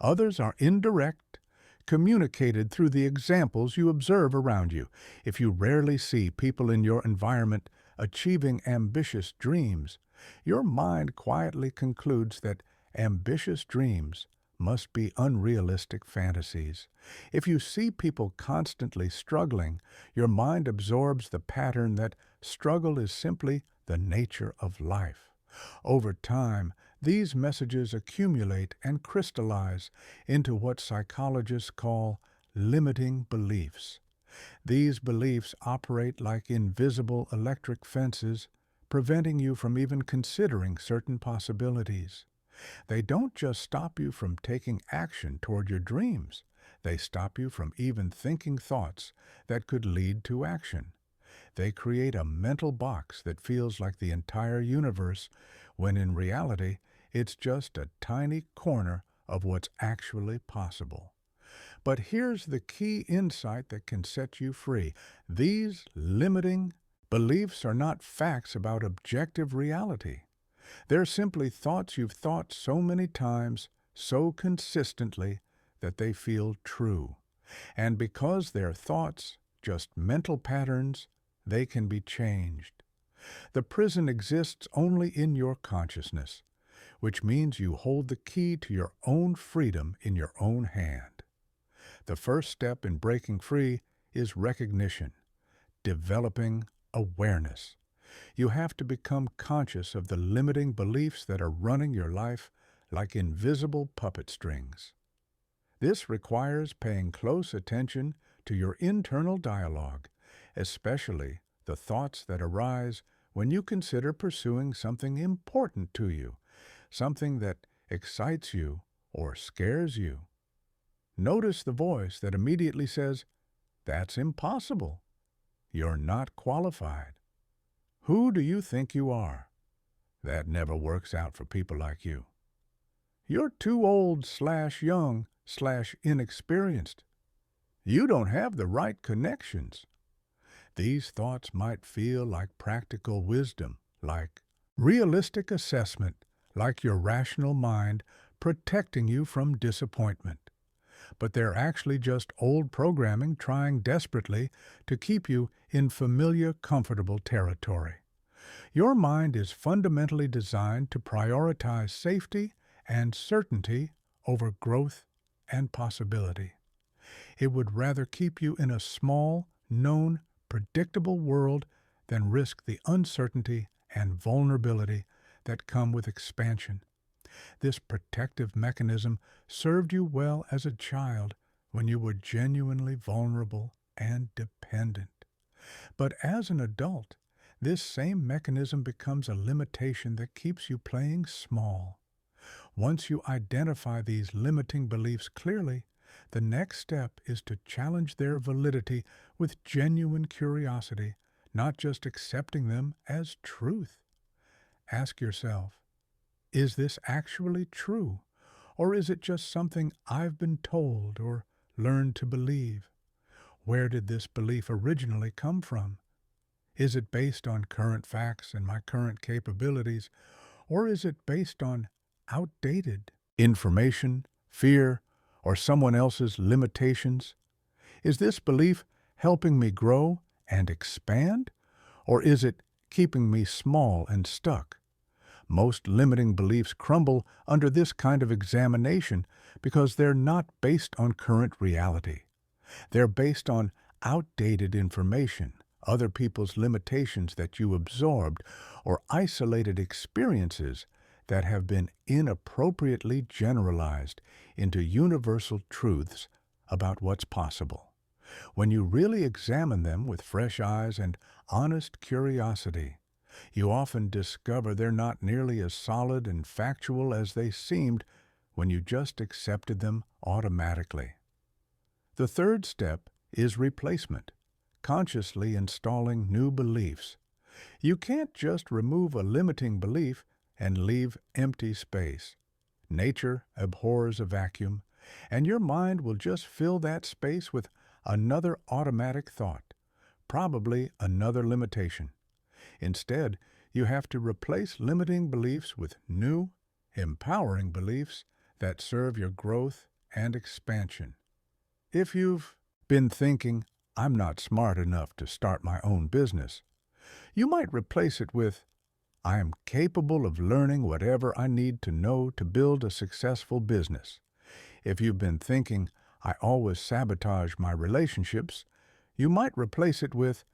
Others are indirect, communicated through the examples you observe around you. If you rarely see people in your environment achieving ambitious dreams, your mind quietly concludes that ambitious dreams must be unrealistic fantasies. If you see people constantly struggling, your mind absorbs the pattern that struggle is simply the nature of life. Over time, these messages accumulate and crystallize into what psychologists call limiting beliefs. These beliefs operate like invisible electric fences, preventing you from even considering certain possibilities. They don't just stop you from taking action toward your dreams. They stop you from even thinking thoughts that could lead to action. They create a mental box that feels like the entire universe, when in reality, it's just a tiny corner of what's actually possible. But here's the key insight that can set you free. These limiting beliefs are not facts about objective reality. They're simply thoughts you've thought so many times, so consistently, that they feel true. And because they're thoughts, just mental patterns, they can be changed. The prison exists only in your consciousness, which means you hold the key to your own freedom in your own hand. The first step in breaking free is recognition, developing awareness. You have to become conscious of the limiting beliefs that are running your life like invisible puppet strings. This requires paying close attention to your internal dialogue, especially the thoughts that arise when you consider pursuing something important to you, something that excites you or scares you. Notice the voice that immediately says, "That's impossible. You're not qualified. Who do you think you are?" That never works out for people like you. You're too old/young/inexperienced. You don't have the right connections. These thoughts might feel like practical wisdom, like realistic assessment, like your rational mind protecting you from disappointment. But they're actually just old programming trying desperately to keep you in familiar, comfortable territory. Your mind is fundamentally designed to prioritize safety and certainty over growth and possibility. It would rather keep you in a small, known, predictable world than risk the uncertainty and vulnerability that come with expansion. This protective mechanism served you well as a child when you were genuinely vulnerable and dependent. But as an adult, this same mechanism becomes a limitation that keeps you playing small. Once you identify these limiting beliefs clearly, the next step is to challenge their validity with genuine curiosity, not just accepting them as truth. Ask yourself, is this actually true, or is it just something I've been told or learned to believe? Where did this belief originally come from? Is it based on current facts and my current capabilities, or is it based on outdated information, fear, or someone else's limitations? Is this belief helping me grow and expand, or is it keeping me small and stuck? Most limiting beliefs crumble under this kind of examination because they're not based on current reality. They're based on outdated information, other people's limitations that you absorbed, or isolated experiences that have been inappropriately generalized into universal truths about what's possible. When you really examine them with fresh eyes and honest curiosity, you often discover they're not nearly as solid and factual as they seemed when you just accepted them automatically. The third step is replacement, consciously installing new beliefs. You can't just remove a limiting belief and leave empty space. Nature abhors a vacuum, and your mind will just fill that space with another automatic thought, probably another limitation. Instead, you have to replace limiting beliefs with new, empowering beliefs that serve your growth and expansion. If you've been thinking, I'm not smart enough to start my own business, you might replace it with, I am capable of learning whatever I need to know to build a successful business. If you've been thinking, I always sabotage my relationships, you might replace it with,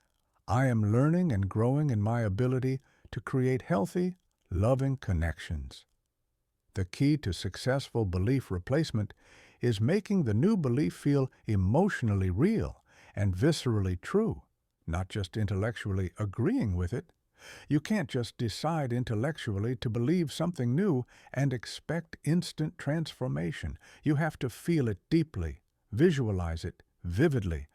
I am learning and growing in my ability to create healthy, loving connections. The key to successful belief replacement is making the new belief feel emotionally real and viscerally true, not just intellectually agreeing with it. You can't just decide intellectually to believe something new and expect instant transformation. You have to feel it deeply, visualize it vividly,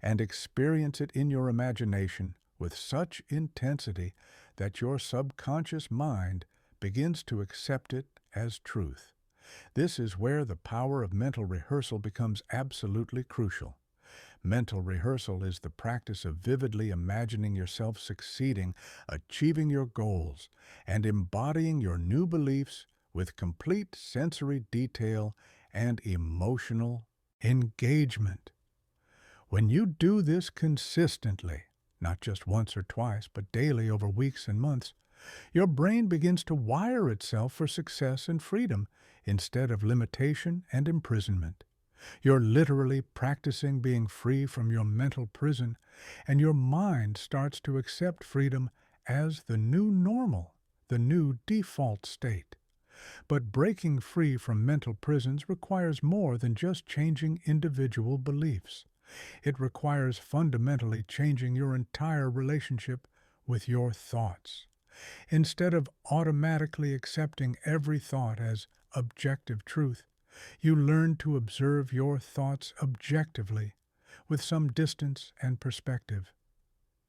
and experience it in your imagination with such intensity that your subconscious mind begins to accept it as truth. This is where the power of mental rehearsal becomes absolutely crucial. Mental rehearsal is the practice of vividly imagining yourself succeeding, achieving your goals, and embodying your new beliefs with complete sensory detail and emotional engagement. When you do this consistently, not just once or twice, but daily over weeks and months, your brain begins to wire itself for success and freedom instead of limitation and imprisonment. You're literally practicing being free from your mental prison, and your mind starts to accept freedom as the new normal, the new default state. But breaking free from mental prisons requires more than just changing individual beliefs. It requires fundamentally changing your entire relationship with your thoughts. Instead of automatically accepting every thought as objective truth, you learn to observe your thoughts objectively, with some distance and perspective.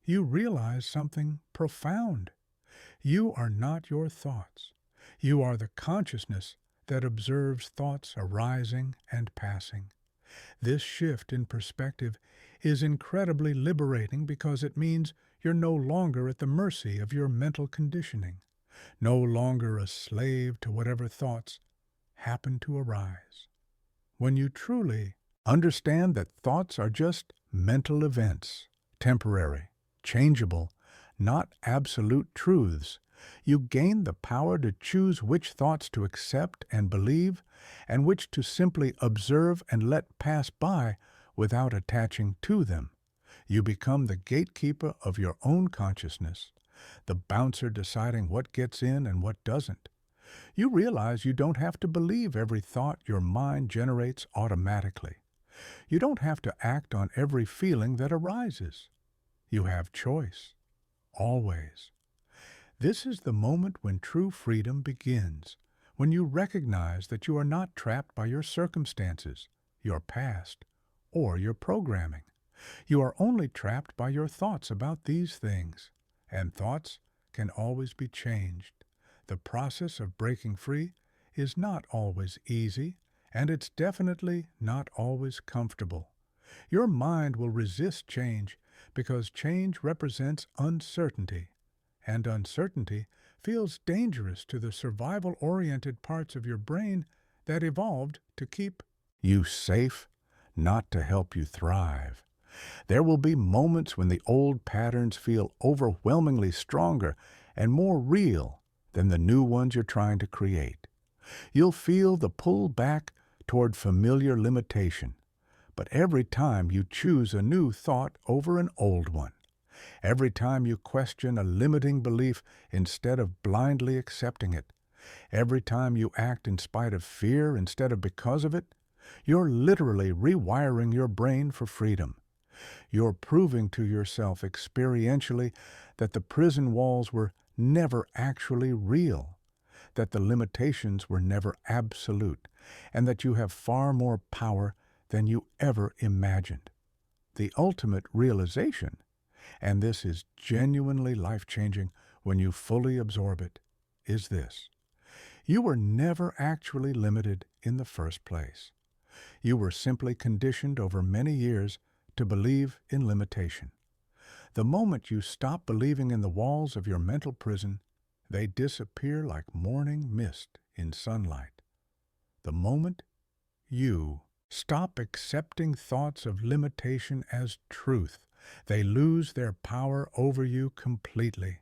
You realize something profound. You are not your thoughts. You are the consciousness that observes thoughts arising and passing. This shift in perspective is incredibly liberating because it means you're no longer at the mercy of your mental conditioning, no longer a slave to whatever thoughts happen to arise. When you truly understand that thoughts are just mental events, temporary, changeable, not absolute truths, you gain the power to choose which thoughts to accept and believe, and which to simply observe and let pass by without attaching to them. You become the gatekeeper of your own consciousness, the bouncer deciding what gets in and what doesn't. You realize you don't have to believe every thought your mind generates automatically. You don't have to act on every feeling that arises. You have choice, always. This is the moment when true freedom begins, when you recognize that you are not trapped by your circumstances, your past, or your programming. You are only trapped by your thoughts about these things, and thoughts can always be changed. The process of breaking free is not always easy, and it's definitely not always comfortable. Your mind will resist change because change represents uncertainty, and uncertainty feels dangerous to the survival-oriented parts of your brain that evolved to keep you safe, not to help you thrive. There will be moments when the old patterns feel overwhelmingly stronger and more real than the new ones you're trying to create. You'll feel the pull back toward familiar limitation, but every time you choose a new thought over an old one, every time you question a limiting belief instead of blindly accepting it, every time you act in spite of fear instead of because of it, you're literally rewiring your brain for freedom. You're proving to yourself experientially that the prison walls were never actually real, that the limitations were never absolute, and that you have far more power than you ever imagined. The ultimate realization, and this is genuinely life-changing when you fully absorb it, is this. You were never actually limited in the first place. You were simply conditioned over many years to believe in limitation. The moment you stop believing in the walls of your mental prison, they disappear like morning mist in sunlight. The moment you stop accepting thoughts of limitation as truth, they lose their power over you completely.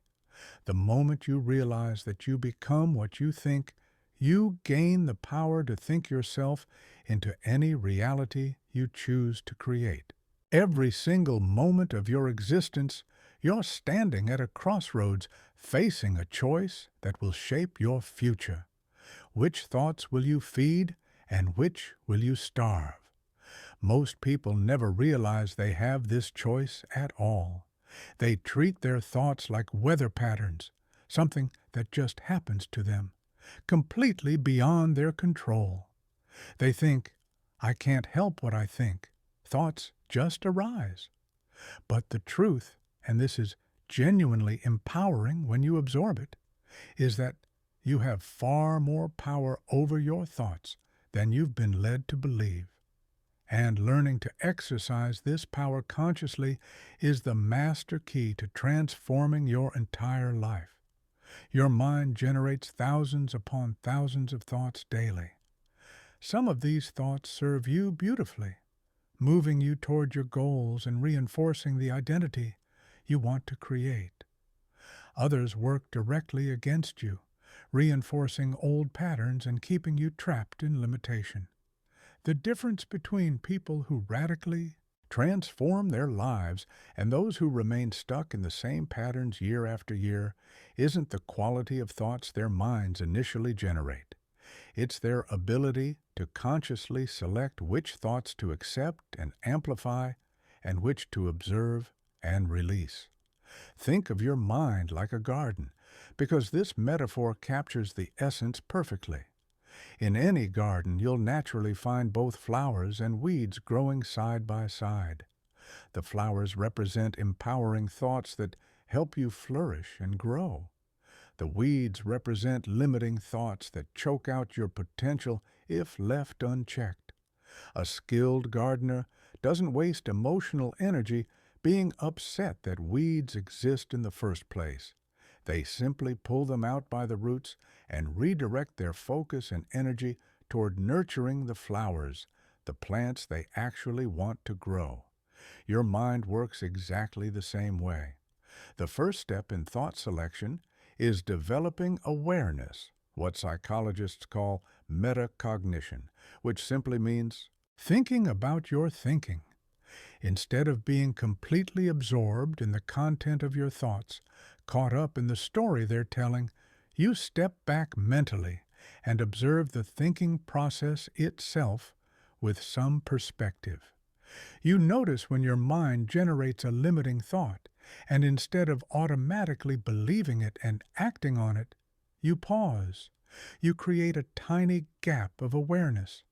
The moment you realize that you become what you think, you gain the power to think yourself into any reality you choose to create. Every single moment of your existence, you're standing at a crossroads, facing a choice that will shape your future. Which thoughts will you feed, and which will you starve? Most people never realize they have this choice at all. They treat their thoughts like weather patterns, something that just happens to them, completely beyond their control. They think, I can't help what I think. Thoughts just arise. But the truth, and this is genuinely empowering when you absorb it, is that you have far more power over your thoughts than you've been led to believe. And learning to exercise this power consciously is the master key to transforming your entire life. Your mind generates thousands upon thousands of thoughts daily. Some of these thoughts serve you beautifully, moving you toward your goals and reinforcing the identity you want to create. Others work directly against you, reinforcing old patterns and keeping you trapped in limitation. The difference between people who radically transform their lives and those who remain stuck in the same patterns year after year isn't the quality of thoughts their minds initially generate. It's their ability to consciously select which thoughts to accept and amplify and which to observe and release. Think of your mind like a garden, because this metaphor captures the essence perfectly. In any garden, you'll naturally find both flowers and weeds growing side by side. The flowers represent empowering thoughts that help you flourish and grow. The weeds represent limiting thoughts that choke out your potential if left unchecked. A skilled gardener doesn't waste emotional energy being upset that weeds exist in the first place. They simply pull them out by the roots and redirect their focus and energy toward nurturing the flowers, the plants they actually want to grow. Your mind works exactly the same way. The first step in thought selection is developing awareness, what psychologists call metacognition, which simply means thinking about your thinking. Instead of being completely absorbed in the content of your thoughts, caught up in the story they're telling, you step back mentally and observe the thinking process itself with some perspective. You notice when your mind generates a limiting thought, and instead of automatically believing it and acting on it, you pause. You create a tiny gap of awareness,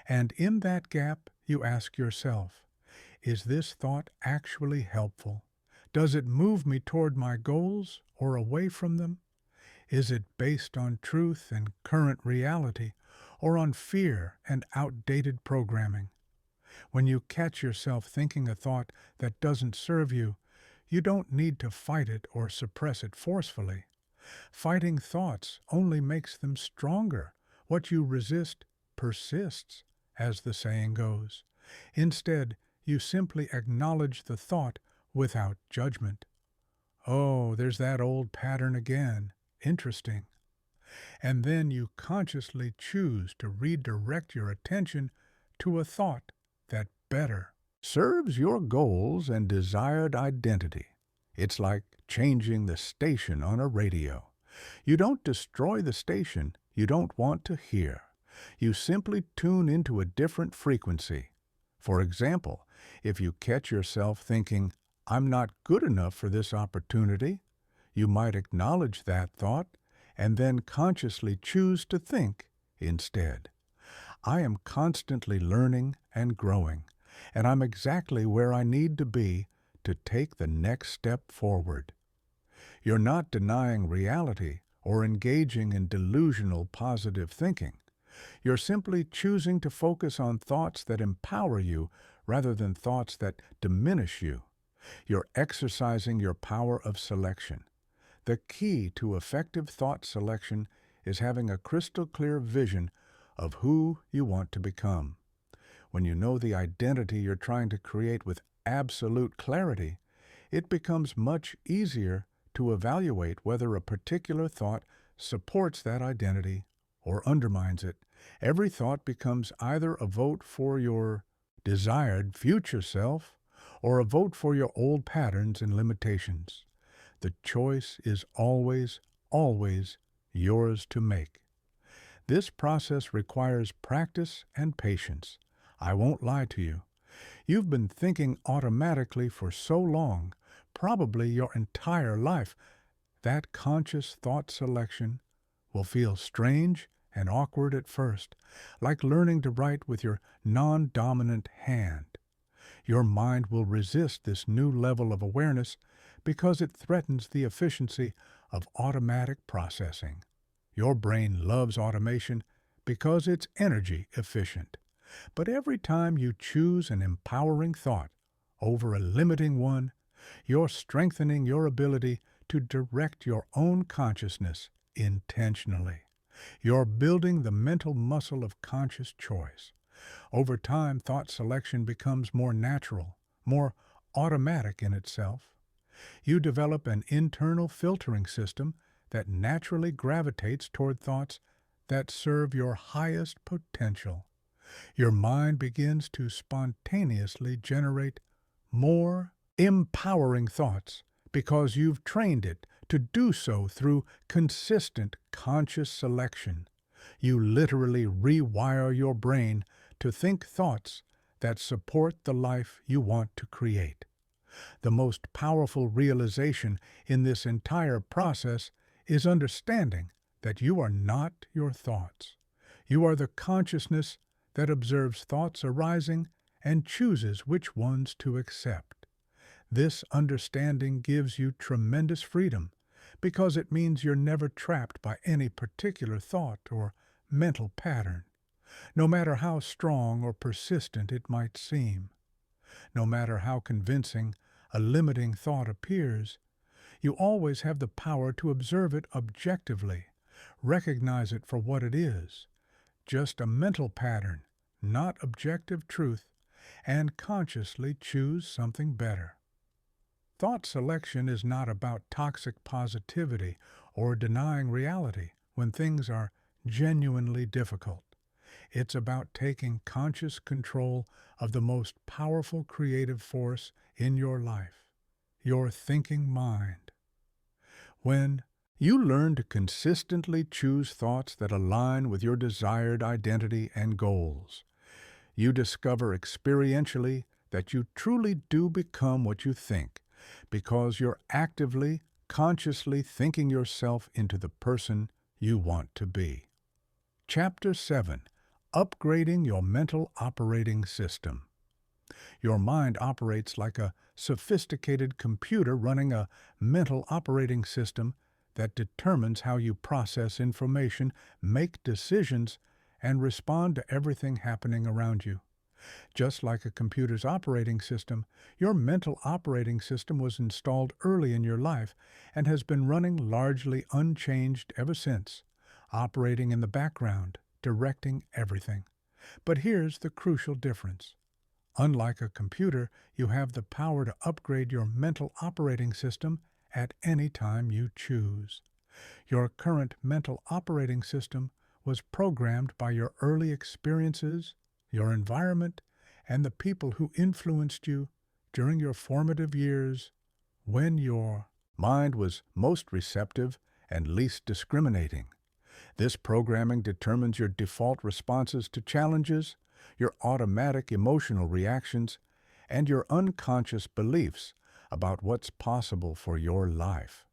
and in that gap you ask yourself, is this thought actually helpful? Does it move me toward my goals or away from them? Is it based on truth and current reality, or on fear and outdated programming? When you catch yourself thinking a thought that doesn't serve you, you don't need to fight it or suppress it forcefully. Fighting thoughts only makes them stronger. What you resist persists, as the saying goes. Instead, you simply acknowledge the thought without judgment. Oh, there's that old pattern again. Interesting. And then you consciously choose to redirect your attention to a thought that better serves your goals and desired identity. It's like changing the station on a radio. You don't destroy the station you don't want to hear. You simply tune into a different frequency. For example, if you catch yourself thinking, I'm not good enough for this opportunity, you might acknowledge that thought and then consciously choose to think instead, I am constantly learning and growing, and I'm exactly where I need to be to take the next step forward. You're not denying reality or engaging in delusional positive thinking. You're simply choosing to focus on thoughts that empower you rather than thoughts that diminish you. You're exercising your power of selection. The key to effective thought selection is having a crystal clear vision of who you want to become. When you know the identity you're trying to create with absolute clarity, it becomes much easier to evaluate whether a particular thought supports that identity or undermines it. Every thought becomes either a vote for your desired future self or a vote for your old patterns and limitations. The choice is always, always yours to make. This process requires practice and patience. I won't lie to you. You've been thinking automatically for so long, probably your entire life, that conscious thought selection will feel strange and awkward at first, like learning to write with your non-dominant hand. Your mind will resist this new level of awareness because it threatens the efficiency of automatic processing. Your brain loves automation because it's energy efficient. But every time you choose an empowering thought over a limiting one, you're strengthening your ability to direct your own consciousness intentionally. You're building the mental muscle of conscious choice. Over time, thought selection becomes more natural, more automatic in itself. You develop an internal filtering system that naturally gravitates toward thoughts that serve your highest potential. Your mind begins to spontaneously generate more empowering thoughts because you've trained it to do so through consistent conscious selection. You literally rewire your brain to think thoughts that support the life you want to create. The most powerful realization in this entire process is understanding that you are not your thoughts. You are the consciousness that observes thoughts arising and chooses which ones to accept. This understanding gives you tremendous freedom because it means you're never trapped by any particular thought or mental pattern, no matter how strong or persistent it might seem. No matter how convincing a limiting thought appears, you always have the power to observe it objectively, recognize it for what it is, just a mental pattern, not objective truth, and consciously choose something better. Thought selection is not about toxic positivity or denying reality when things are genuinely difficult. It's about taking conscious control of the most powerful creative force in your life, your thinking mind. When you learn to consistently choose thoughts that align with your desired identity and goals, you discover experientially that you truly do become what you think, because you're actively, consciously thinking yourself into the person you want to be. Chapter 7. Upgrading your mental operating system. Your mind operates like a sophisticated computer running a mental operating system that determines how you process information, make decisions, and respond to everything happening around you. Just like a computer's operating system, your mental operating system was installed early in your life and has been running largely unchanged ever since, operating in the background, directing everything. But here's the crucial difference. Unlike a computer, you have the power to upgrade your mental operating system at any time you choose. Your current mental operating system was programmed by your early experiences, your environment, and the people who influenced you during your formative years, when your mind was most receptive and least discriminating. This programming determines your default responses to challenges, your automatic emotional reactions, and your unconscious beliefs about what's possible for your life.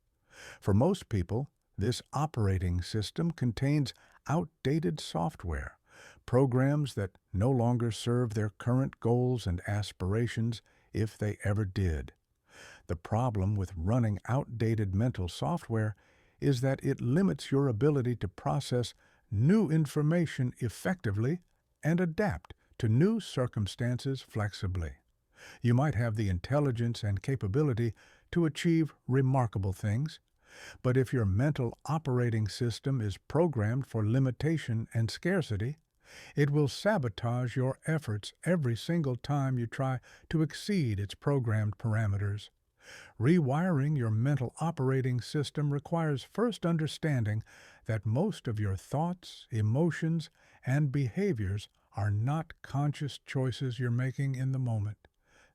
For most people, this operating system contains outdated software, programs that no longer serve their current goals and aspirations if they ever did. The problem with running outdated mental software is that it limits your ability to process new information effectively and adapt to new circumstances flexibly. You might have the intelligence and capability to achieve remarkable things, but if your mental operating system is programmed for limitation and scarcity, it will sabotage your efforts every single time you try to exceed its programmed parameters. Rewiring your mental operating system requires first understanding that most of your thoughts, emotions, and behaviors are not conscious choices you're making in the moment.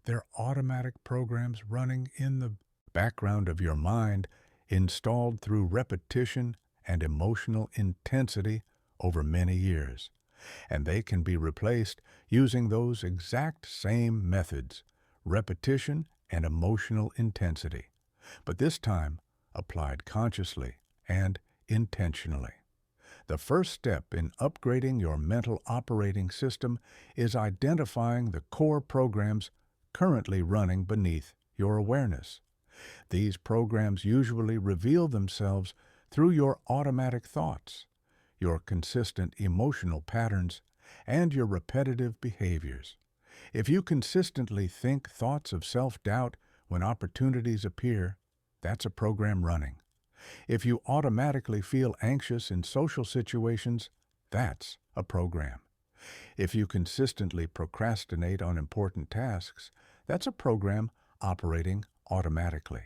They're automatic programs running in the background of your mind, installed through repetition and emotional intensity over many years. And they can be replaced using those exact same methods, repetition and emotional intensity, but this time applied consciously and intentionally. The first step in upgrading your mental operating system is identifying the core programs currently running beneath your awareness. These programs usually reveal themselves through your automatic thoughts, your consistent emotional patterns, and your repetitive behaviors. If you consistently think thoughts of self-doubt when opportunities appear, that's a program running. If you automatically feel anxious in social situations, that's a program. If you consistently procrastinate on important tasks, that's a program operating automatically.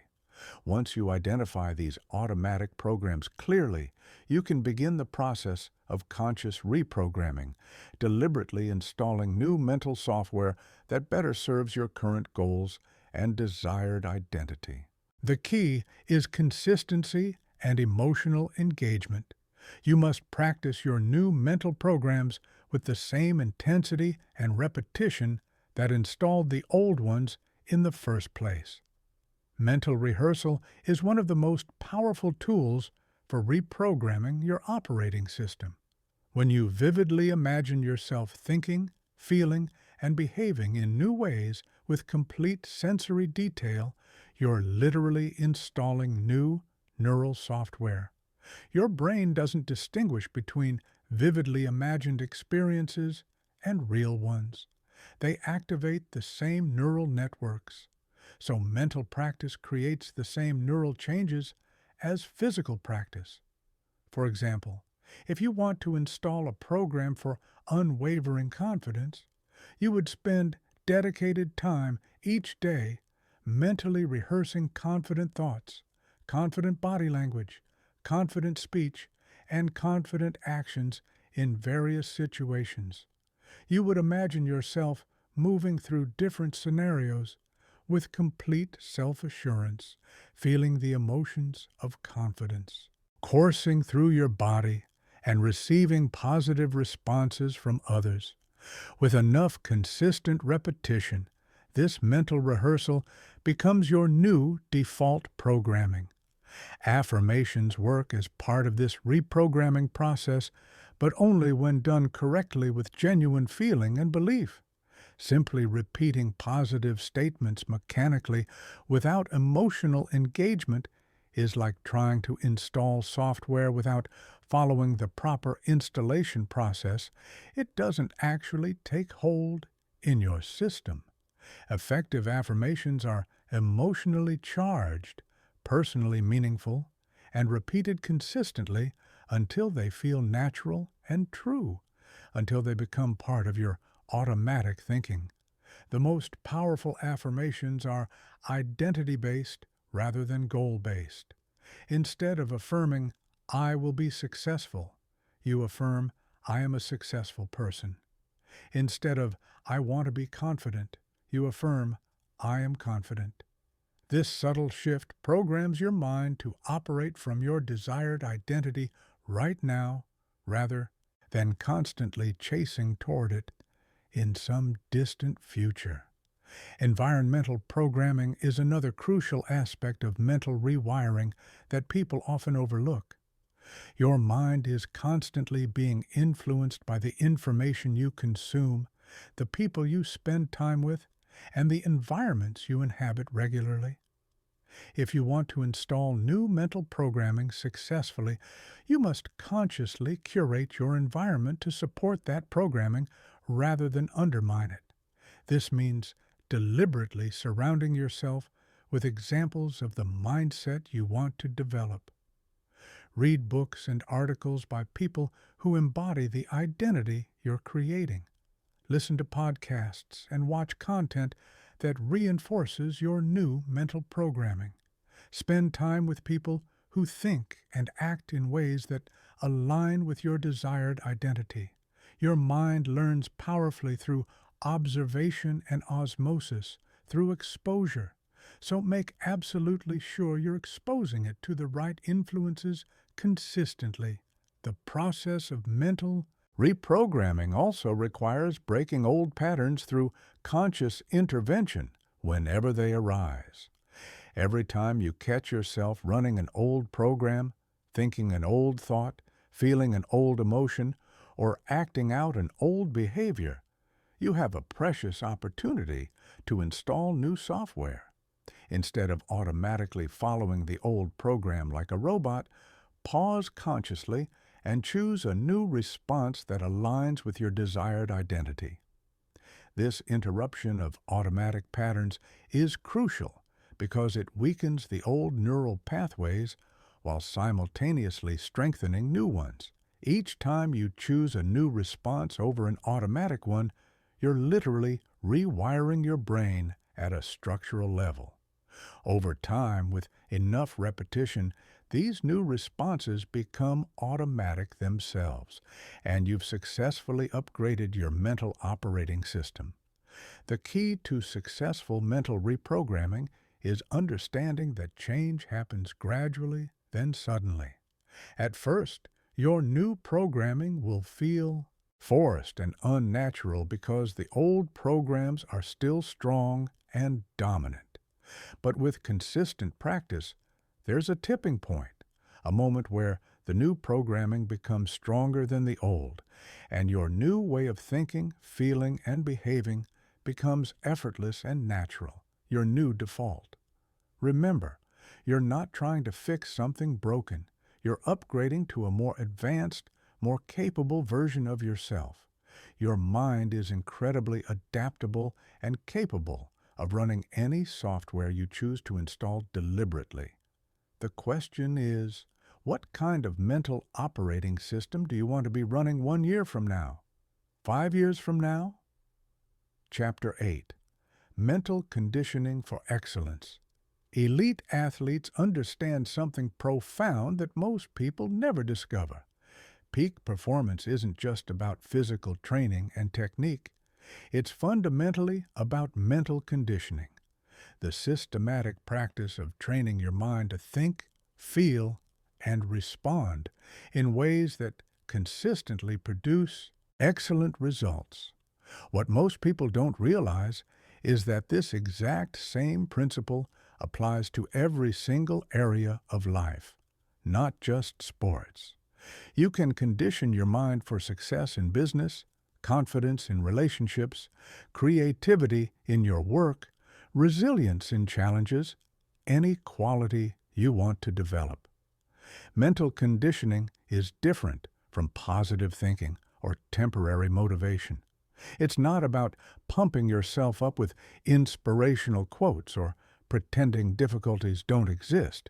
Once you identify these automatic programs clearly, you can begin the process of conscious reprogramming, deliberately installing new mental software that better serves your current goals and desired identity. The key is consistency and emotional engagement. You must practice your new mental programs with the same intensity and repetition that installed the old ones in the first place. Mental rehearsal is one of the most powerful tools for reprogramming your operating system. When you vividly imagine yourself thinking, feeling, and behaving in new ways with complete sensory detail, you're literally installing new, neural software. Your brain doesn't distinguish between vividly imagined experiences and real ones. They activate the same neural networks. So mental practice creates the same neural changes as physical practice. For example, if you want to install a program for unwavering confidence, you would spend dedicated time each day mentally rehearsing confident thoughts, confident body language, confident speech, and confident actions in various situations. You would imagine yourself moving through different scenarios with complete self-assurance, feeling the emotions of confidence, coursing through your body and receiving positive responses from others. With enough consistent repetition, this mental rehearsal becomes your new default programming. Affirmations work as part of this reprogramming process, but only when done correctly with genuine feeling and belief. Simply repeating positive statements mechanically without emotional engagement is like trying to install software without following the proper installation process. It doesn't actually take hold in your system. Effective affirmations are emotionally charged, personally meaningful, and repeated consistently until they feel natural and true, until they become part of your automatic thinking. The most powerful affirmations are identity-based rather than goal-based. Instead of affirming, "I will be successful," you affirm, "I am a successful person." Instead of, "I want to be confident," you affirm, "I am confident." This subtle shift programs your mind to operate from your desired identity right now rather than constantly chasing toward it in some distant future. Environmental programming is another crucial aspect of mental rewiring that people often overlook. Your mind is constantly being influenced by the information you consume, the people you spend time with, and the environments you inhabit regularly. If you want to install new mental programming successfully, you must consciously curate your environment to support that programming rather than undermine it. This means deliberately surrounding yourself with examples of the mindset you want to develop. Read books and articles by people who embody the identity you're creating. Listen to podcasts and watch content that reinforces your new mental programming. Spend time with people who think and act in ways that align with your desired identity. Your mind learns powerfully through observation and osmosis, through exposure. So make absolutely sure you're exposing it to the right influences consistently. The process of mental reprogramming also requires breaking old patterns through conscious intervention whenever they arise. Every time you catch yourself running an old program, thinking an old thought, feeling an old emotion, or acting out an old behavior, you have a precious opportunity to install new software. Instead of automatically following the old program like a robot, pause consciously and choose a new response that aligns with your desired identity. This interruption of automatic patterns is crucial because it weakens the old neural pathways while simultaneously strengthening new ones. Each time you choose a new response over an automatic one, you're literally rewiring your brain at a structural level. Over time, with enough repetition, these new responses become automatic themselves, and you've successfully upgraded your mental operating system. The key to successful mental reprogramming is understanding that change happens gradually, then suddenly. At first, your new programming will feel forced and unnatural because the old programs are still strong and dominant. But with consistent practice, there's a tipping point, a moment where the new programming becomes stronger than the old, and your new way of thinking, feeling, and behaving becomes effortless and natural, your new default. Remember, You're not trying to fix something broken. You're upgrading to a more advanced, more capable version of yourself. Your mind is incredibly adaptable and capable of running any software you choose to install deliberately. The question is, what kind of mental operating system do you want to be running 1 year from now? 5 years from now? Chapter 8. Mental Conditioning for Excellence. Elite athletes understand something profound that most people never discover. Peak performance isn't just about physical training and technique. It's fundamentally about mental conditioning, the systematic practice of training your mind to think, feel, and respond in ways that consistently produce excellent results. What most people don't realize is that this exact same principle applies to every single area of life, not just sports. You can condition your mind for success in business, confidence in relationships, creativity in your work, resilience in challenges, any quality you want to develop. Mental conditioning is different from positive thinking or temporary motivation. It's not about pumping yourself up with inspirational quotes or pretending difficulties don't exist.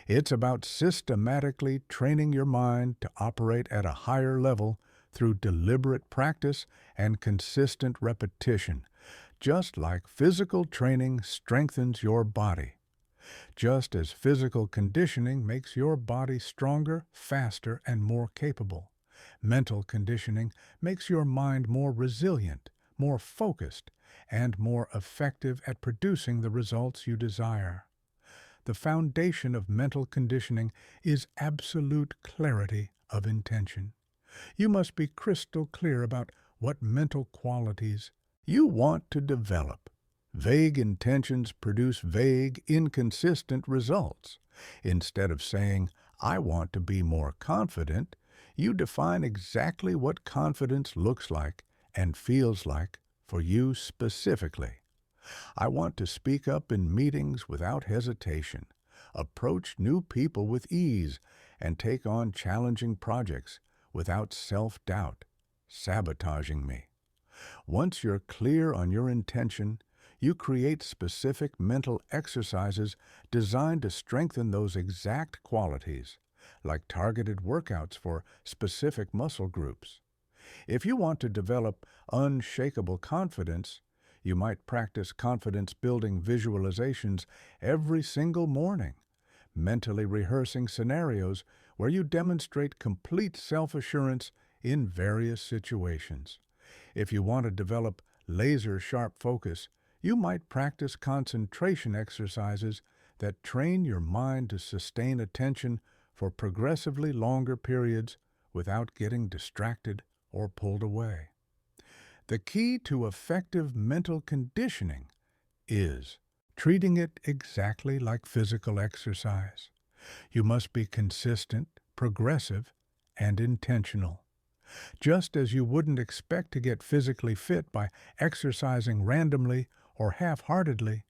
It's about systematically training your mind to operate at a higher level through deliberate practice and consistent repetition, just like physical training strengthens your body. Just as physical conditioning makes your body stronger, faster, and more capable, mental conditioning makes your mind more resilient, more focused, and more effective at producing the results you desire. The foundation of mental conditioning is absolute clarity of intention. You must be crystal clear about what mental qualities you want to develop. Vague intentions produce vague, inconsistent results. Instead of saying, "I want to be more confident," you define exactly what confidence looks like and feels like for you specifically. I want to speak up in meetings without hesitation, approach new people with ease, and take on challenging projects without self-doubt sabotaging me. Once you're clear on your intention, you create specific mental exercises designed to strengthen those exact qualities, like targeted workouts for specific muscle groups. If you want to develop unshakable confidence, you might practice confidence-building visualizations every single morning, mentally rehearsing scenarios where you demonstrate complete self-assurance in various situations. If you want to develop laser-sharp focus, you might practice concentration exercises that train your mind to sustain attention for progressively longer periods without getting distracted or pulled away. The key to effective mental conditioning is treating it exactly like physical exercise. You must be consistent, progressive, and intentional. Just as you wouldn't expect to get physically fit by exercising randomly or half-heartedly,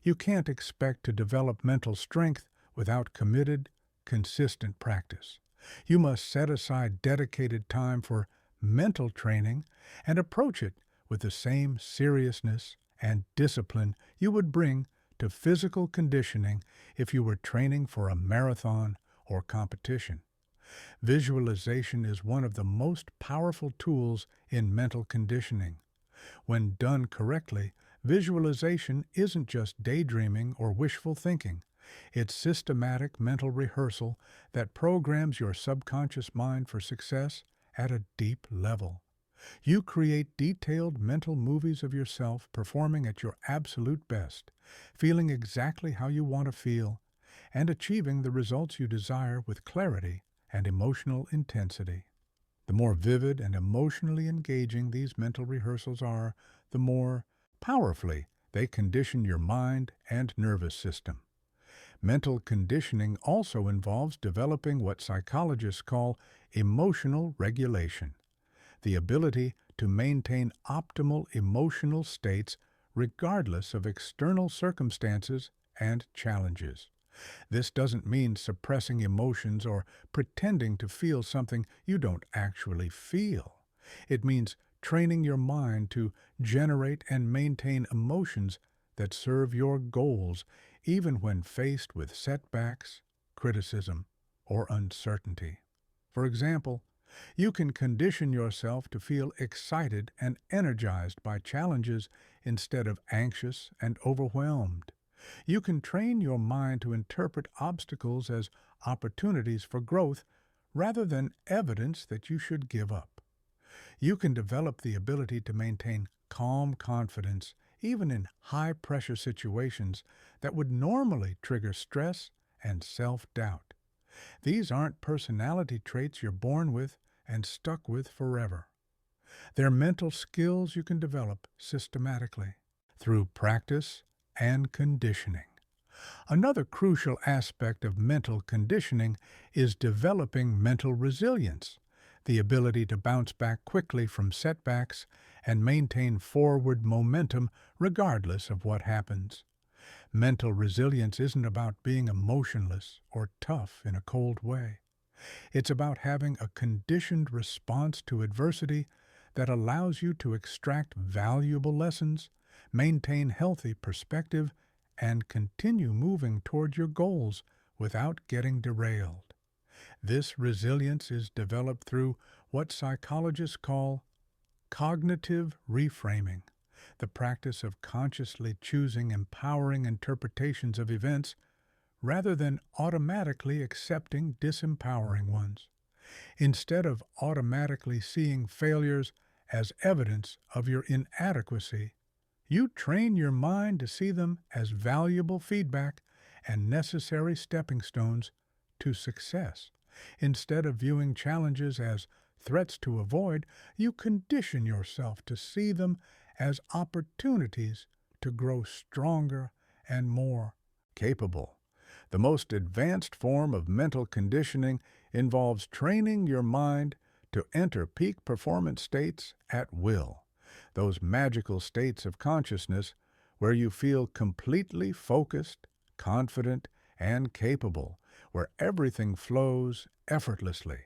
you can't expect to develop mental strength without committed, consistent practice. You must set aside dedicated time for mental training and approach it with the same seriousness and discipline you would bring to physical conditioning if you were training for a marathon or competition. Visualization is one of the most powerful tools in mental conditioning. When done correctly, visualization isn't just daydreaming or wishful thinking. It's systematic mental rehearsal that programs your subconscious mind for success at a deep level. You create detailed mental movies of yourself performing at your absolute best, feeling exactly how you want to feel, and achieving the results you desire with clarity and emotional intensity. The more vivid and emotionally engaging these mental rehearsals are, the more powerfully they condition your mind and nervous system. Mental conditioning also involves developing what psychologists call emotional regulation, the ability to maintain optimal emotional states regardless of external circumstances and challenges. This doesn't mean suppressing emotions or pretending to feel something you don't actually feel. It means training your mind to generate and maintain emotions that serve your goals, even when faced with setbacks, criticism, or uncertainty. For example, you can condition yourself to feel excited and energized by challenges instead of anxious and overwhelmed. You can train your mind to interpret obstacles as opportunities for growth rather than evidence that you should give up. You can develop the ability to maintain calm confidence even in high-pressure situations that would normally trigger stress and self-doubt. These aren't personality traits you're born with and stuck with forever. They're mental skills you can develop systematically through practice and conditioning. Another crucial aspect of mental conditioning is developing mental resilience, the ability to bounce back quickly from setbacks and maintain forward momentum regardless of what happens. Mental resilience isn't about being emotionless or tough in a cold way. It's about having a conditioned response to adversity that allows you to extract valuable lessons, maintain healthy perspective, and continue moving toward your goals without getting derailed. This resilience is developed through what psychologists call cognitive reframing, the practice of consciously choosing empowering interpretations of events rather than automatically accepting disempowering ones. Instead of automatically seeing failures as evidence of your inadequacy, you train your mind to see them as valuable feedback and necessary stepping stones to success. Instead of viewing challenges as threats to avoid, you condition yourself to see them as opportunities to grow stronger and more capable. The most advanced form of mental conditioning involves training your mind to enter peak performance states at will, those magical states of consciousness where you feel completely focused, confident, and capable, where everything flows effortlessly.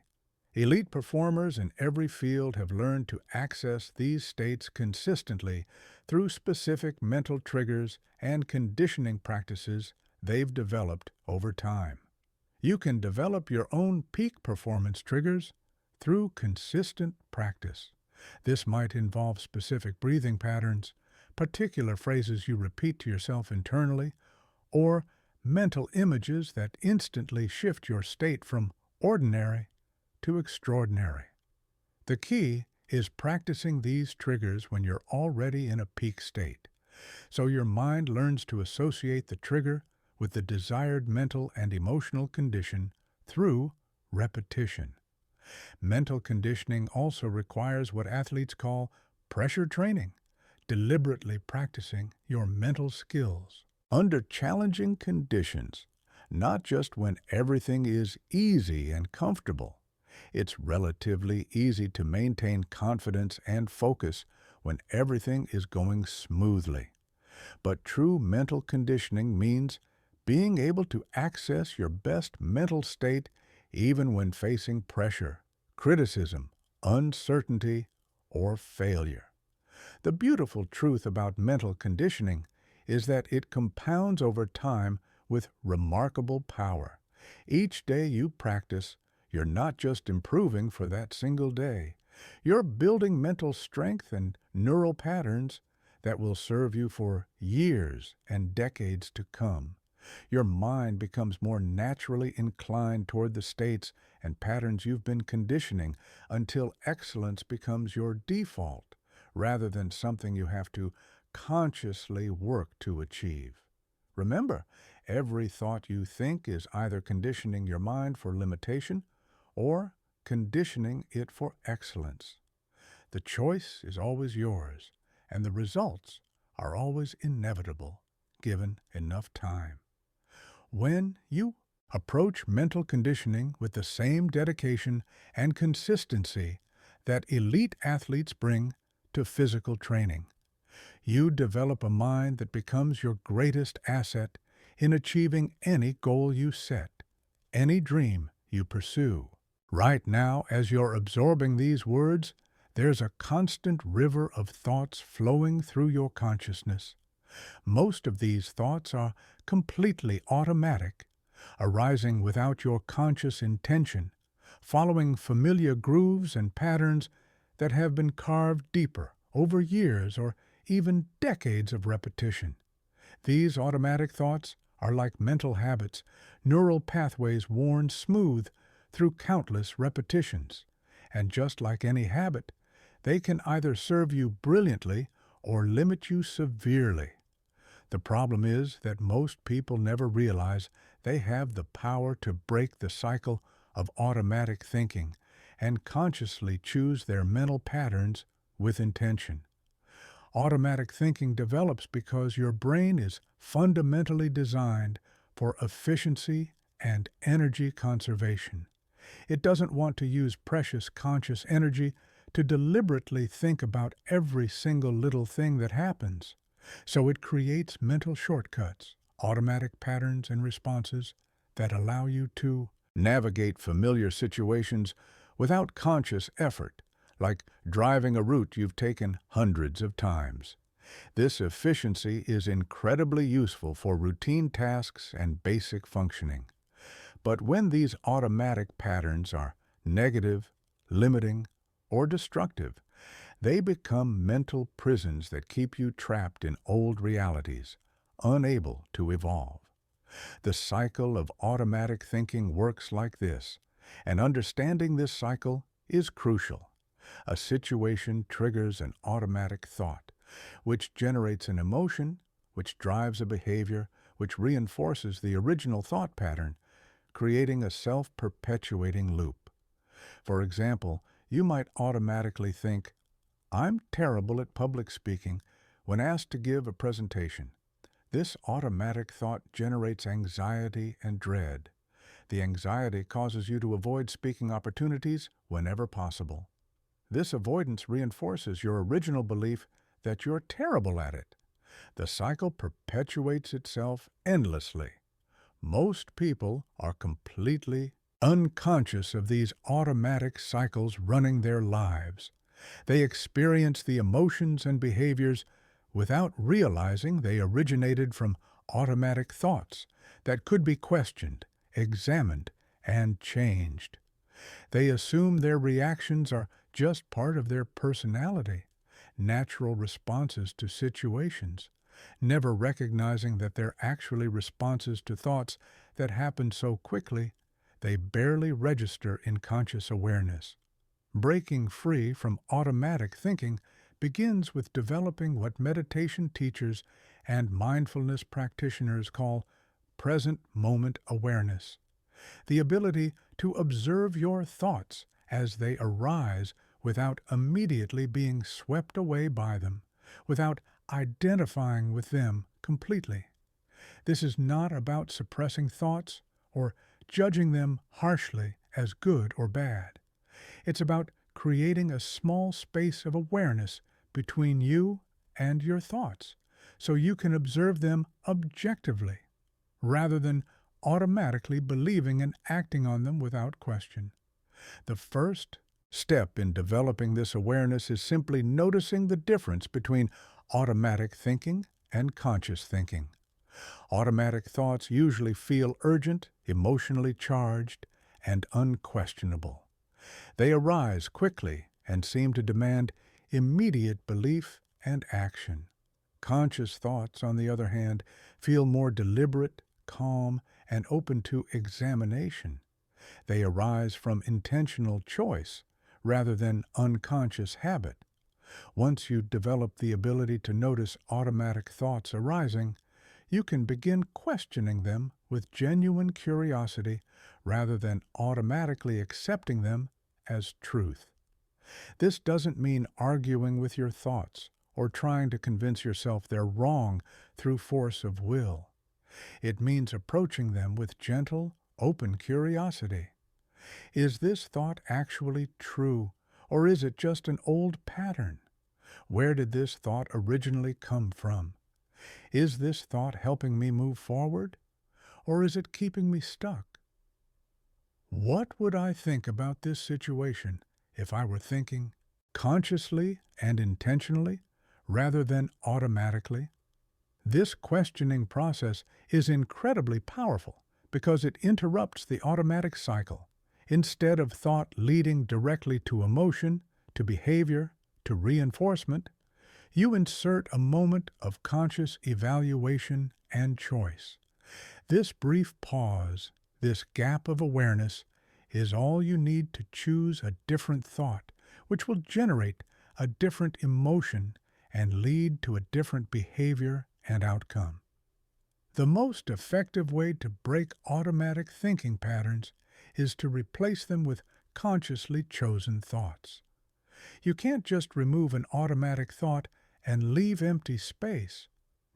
Elite performers in every field have learned to access these states consistently through specific mental triggers and conditioning practices they've developed over time. You can develop your own peak performance triggers through consistent practice. This might involve specific breathing patterns, particular phrases you repeat to yourself internally, or mental images that instantly shift your state from ordinary to extraordinary. The key is practicing these triggers when you're already in a peak state, so your mind learns to associate the trigger with the desired mental and emotional condition through repetition. Mental conditioning also requires what athletes call pressure training, deliberately practicing your mental skills under challenging conditions, not just when everything is easy and comfortable. It's relatively easy to maintain confidence and focus when everything is going smoothly. But true mental conditioning means being able to access your best mental state even when facing pressure, criticism, uncertainty, or failure. The beautiful truth about mental conditioning is that it compounds over time with remarkable power. Each day you practice, you're not just improving for that single day. You're building mental strength and neural patterns that will serve you for years and decades to come. Your mind becomes more naturally inclined toward the states and patterns you've been conditioning until excellence becomes your default, rather than something you have to consciously work to achieve. Remember, every thought you think is either conditioning your mind for limitation or conditioning it for excellence. The choice is always yours, and the results are always inevitable, given enough time. When you approach mental conditioning with the same dedication and consistency that elite athletes bring to physical training, you develop a mind that becomes your greatest asset in achieving any goal you set, any dream you pursue. Right now, as you're absorbing these words, there's a constant river of thoughts flowing through your consciousness. Most of these thoughts are completely automatic, arising without your conscious intention, following familiar grooves and patterns that have been carved deeper over years or even decades of repetition. These automatic thoughts are like mental habits, neural pathways worn smooth through countless repetitions. And just like any habit, they can either serve you brilliantly or limit you severely. The problem is that most people never realize they have the power to break the cycle of automatic thinking and consciously choose their mental patterns with intention. Automatic thinking develops because your brain is fundamentally designed for efficiency and energy conservation. It doesn't want to use precious conscious energy to deliberately think about every single little thing that happens. So it creates mental shortcuts, automatic patterns and responses that allow you to navigate familiar situations without conscious effort, like driving a route you've taken hundreds of times. This efficiency is incredibly useful for routine tasks and basic functioning. But when these automatic patterns are negative, limiting, or destructive, they become mental prisons that keep you trapped in old realities, unable to evolve. The cycle of automatic thinking works like this, and understanding this cycle is crucial. A situation triggers an automatic thought, which generates an emotion, which drives a behavior, which reinforces the original thought pattern, creating a self-perpetuating loop. For example, you might automatically think, "I'm terrible at public speaking," when asked to give a presentation. This automatic thought generates anxiety and dread. The anxiety causes you to avoid speaking opportunities whenever possible. This avoidance reinforces your original belief that you're terrible at it. The cycle perpetuates itself endlessly. Most people are completely unconscious of these automatic cycles running their lives. They experience the emotions and behaviors without realizing they originated from automatic thoughts that could be questioned, examined, and changed. They assume their reactions are just part of their personality, natural responses to situations, never recognizing that they're actually responses to thoughts that happen so quickly they barely register in conscious awareness. Breaking free from automatic thinking begins with developing what meditation teachers and mindfulness practitioners call present moment awareness, the ability to observe your thoughts as they arise without immediately being swept away by them, without identifying with them completely. This is not about suppressing thoughts or judging them harshly as good or bad. It's about creating a small space of awareness between you and your thoughts, so you can observe them objectively, rather than automatically believing and acting on them without question. The first step in developing this awareness is simply noticing the difference between automatic thinking and conscious thinking. Automatic thoughts usually feel urgent, emotionally charged, and unquestionable. They arise quickly and seem to demand immediate belief and action. Conscious thoughts, on the other hand, feel more deliberate, calm, and open to examination. They arise from intentional choice rather than unconscious habit. Once you develop the ability to notice automatic thoughts arising, you can begin questioning them with genuine curiosity rather than automatically accepting them as truth. This doesn't mean arguing with your thoughts or trying to convince yourself they're wrong through force of will. It means approaching them with gentle, open curiosity. Is this thought actually true, or is it just an old pattern? Where did this thought originally come from? Is this thought helping me move forward, or is it keeping me stuck? What would I think about this situation if I were thinking consciously and intentionally rather than automatically? This questioning process is incredibly powerful because it interrupts the automatic cycle. Instead of thought leading directly to emotion, to behavior, to reinforcement, you insert a moment of conscious evaluation and choice. This brief pause, this gap of awareness, is all you need to choose a different thought, which will generate a different emotion and lead to a different behavior and outcome. The most effective way to break automatic thinking patterns is to replace them with consciously chosen thoughts. You can't just remove an automatic thought and leave empty space.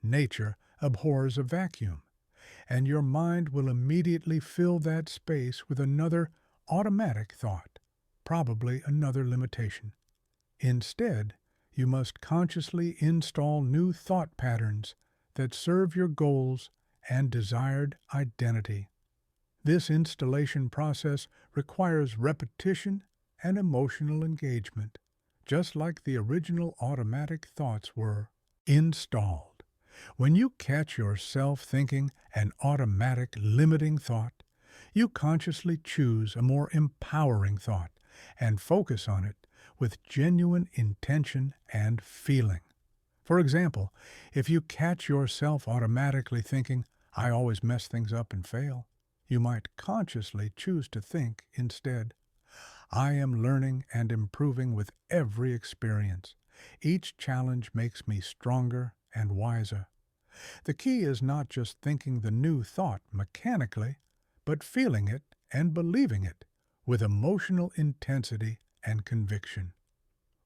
Nature abhors a vacuum, and your mind will immediately fill that space with another automatic thought, probably another limitation. Instead, you must consciously install new thought patterns that serve your goals and desired identity. This installation process requires repetition and emotional engagement, just like the original automatic thoughts were installed. When you catch yourself thinking an automatic limiting thought, you consciously choose a more empowering thought and focus on it with genuine intention and feeling. For example, if you catch yourself automatically thinking, "I always mess things up and fail," you might consciously choose to think instead, "I am learning and improving with every experience. Each challenge makes me stronger and wiser." The key is not just thinking the new thought mechanically, but feeling it and believing it with emotional intensity and conviction.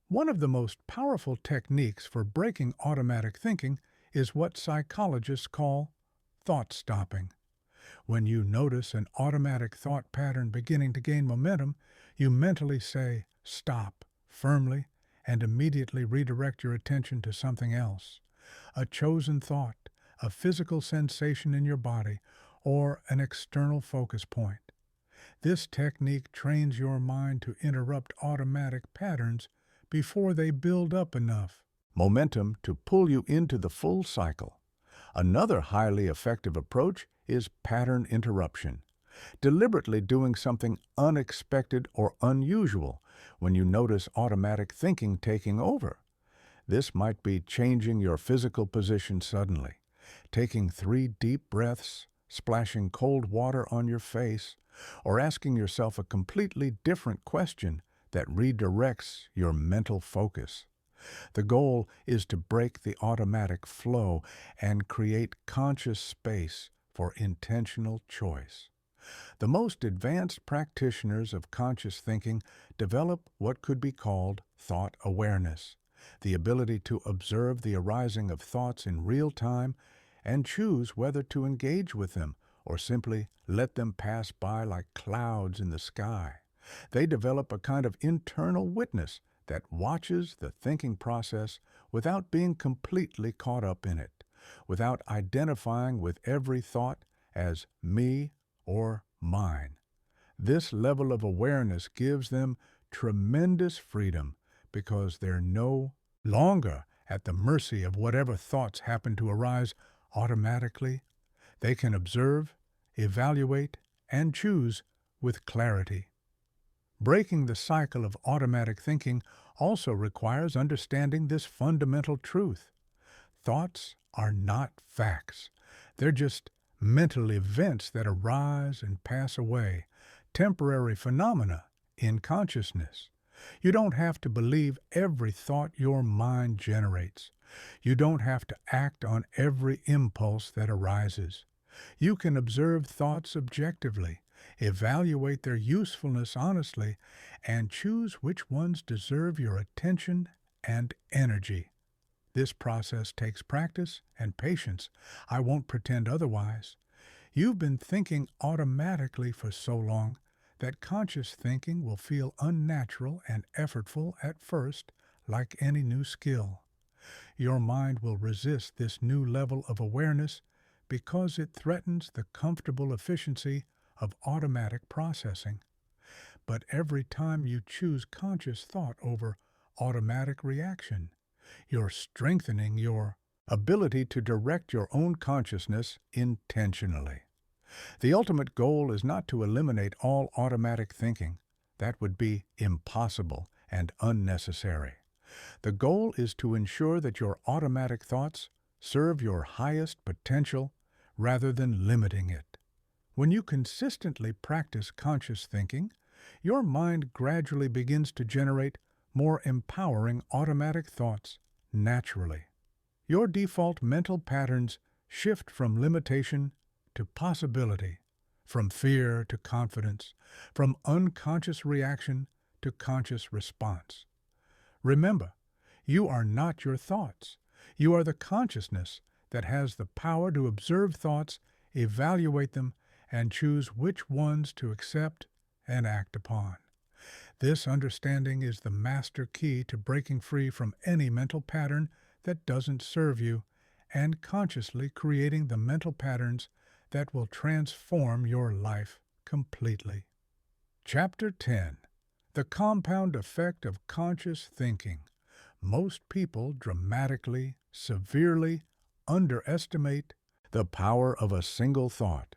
One of the most powerful techniques for breaking automatic thinking is what psychologists call thought stopping. When you notice an automatic thought pattern beginning to gain momentum, you mentally say, "Stop," firmly, and immediately redirect your attention to something else. A chosen thought, a physical sensation in your body, or an external focus point. This technique trains your mind to interrupt automatic patterns before they build up enough momentum to pull you into the full cycle. Another highly effective approach is pattern interruption, deliberately doing something unexpected or unusual when you notice automatic thinking taking over. This might be changing your physical position suddenly, taking 3 deep breaths, splashing cold water on your face, or asking yourself a completely different question that redirects your mental focus. The goal is to break the automatic flow and create conscious space for intentional choice. The most advanced practitioners of conscious thinking develop what could be called thought awareness, the ability to observe the arising of thoughts in real time and choose whether to engage with them or simply let them pass by like clouds in the sky. They develop a kind of internal witness that watches the thinking process without being completely caught up in it, without identifying with every thought as me or mine. This level of awareness gives them tremendous freedom because they're no longer at the mercy of whatever thoughts happen to arise automatically. They can observe, evaluate, and choose with clarity. Breaking the cycle of automatic thinking also requires understanding this fundamental truth. Thoughts are not facts. They're just mental events that arise and pass away, temporary phenomena in consciousness. You don't have to believe every thought your mind generates. You don't have to act on every impulse that arises. You can observe thoughts objectively, evaluate their usefulness honestly, and choose which ones deserve your attention and energy. This process takes practice and patience. I won't pretend otherwise. You've been thinking automatically for so long that conscious thinking will feel unnatural and effortful at first, like any new skill. Your mind will resist this new level of awareness because it threatens the comfortable efficiency of automatic processing. But every time you choose conscious thought over automatic reaction, you're strengthening your ability to direct your own consciousness intentionally. The ultimate goal is not to eliminate all automatic thinking. That would be impossible and unnecessary. The goal is to ensure that your automatic thoughts serve your highest potential rather than limiting it. When you consistently practice conscious thinking, your mind gradually begins to generate more empowering automatic thoughts naturally. Your default mental patterns shift from limitation to possibility, from fear to confidence, from unconscious reaction to conscious response. Remember, you are not your thoughts. You are the consciousness that has the power to observe thoughts, evaluate them, and choose which ones to accept and act upon. This understanding is the master key to breaking free from any mental pattern that doesn't serve you and consciously creating the mental patterns that will transform your life completely. Chapter 10. The Compound Effect of Conscious Thinking. Most people dramatically, severely underestimate the power of a single thought.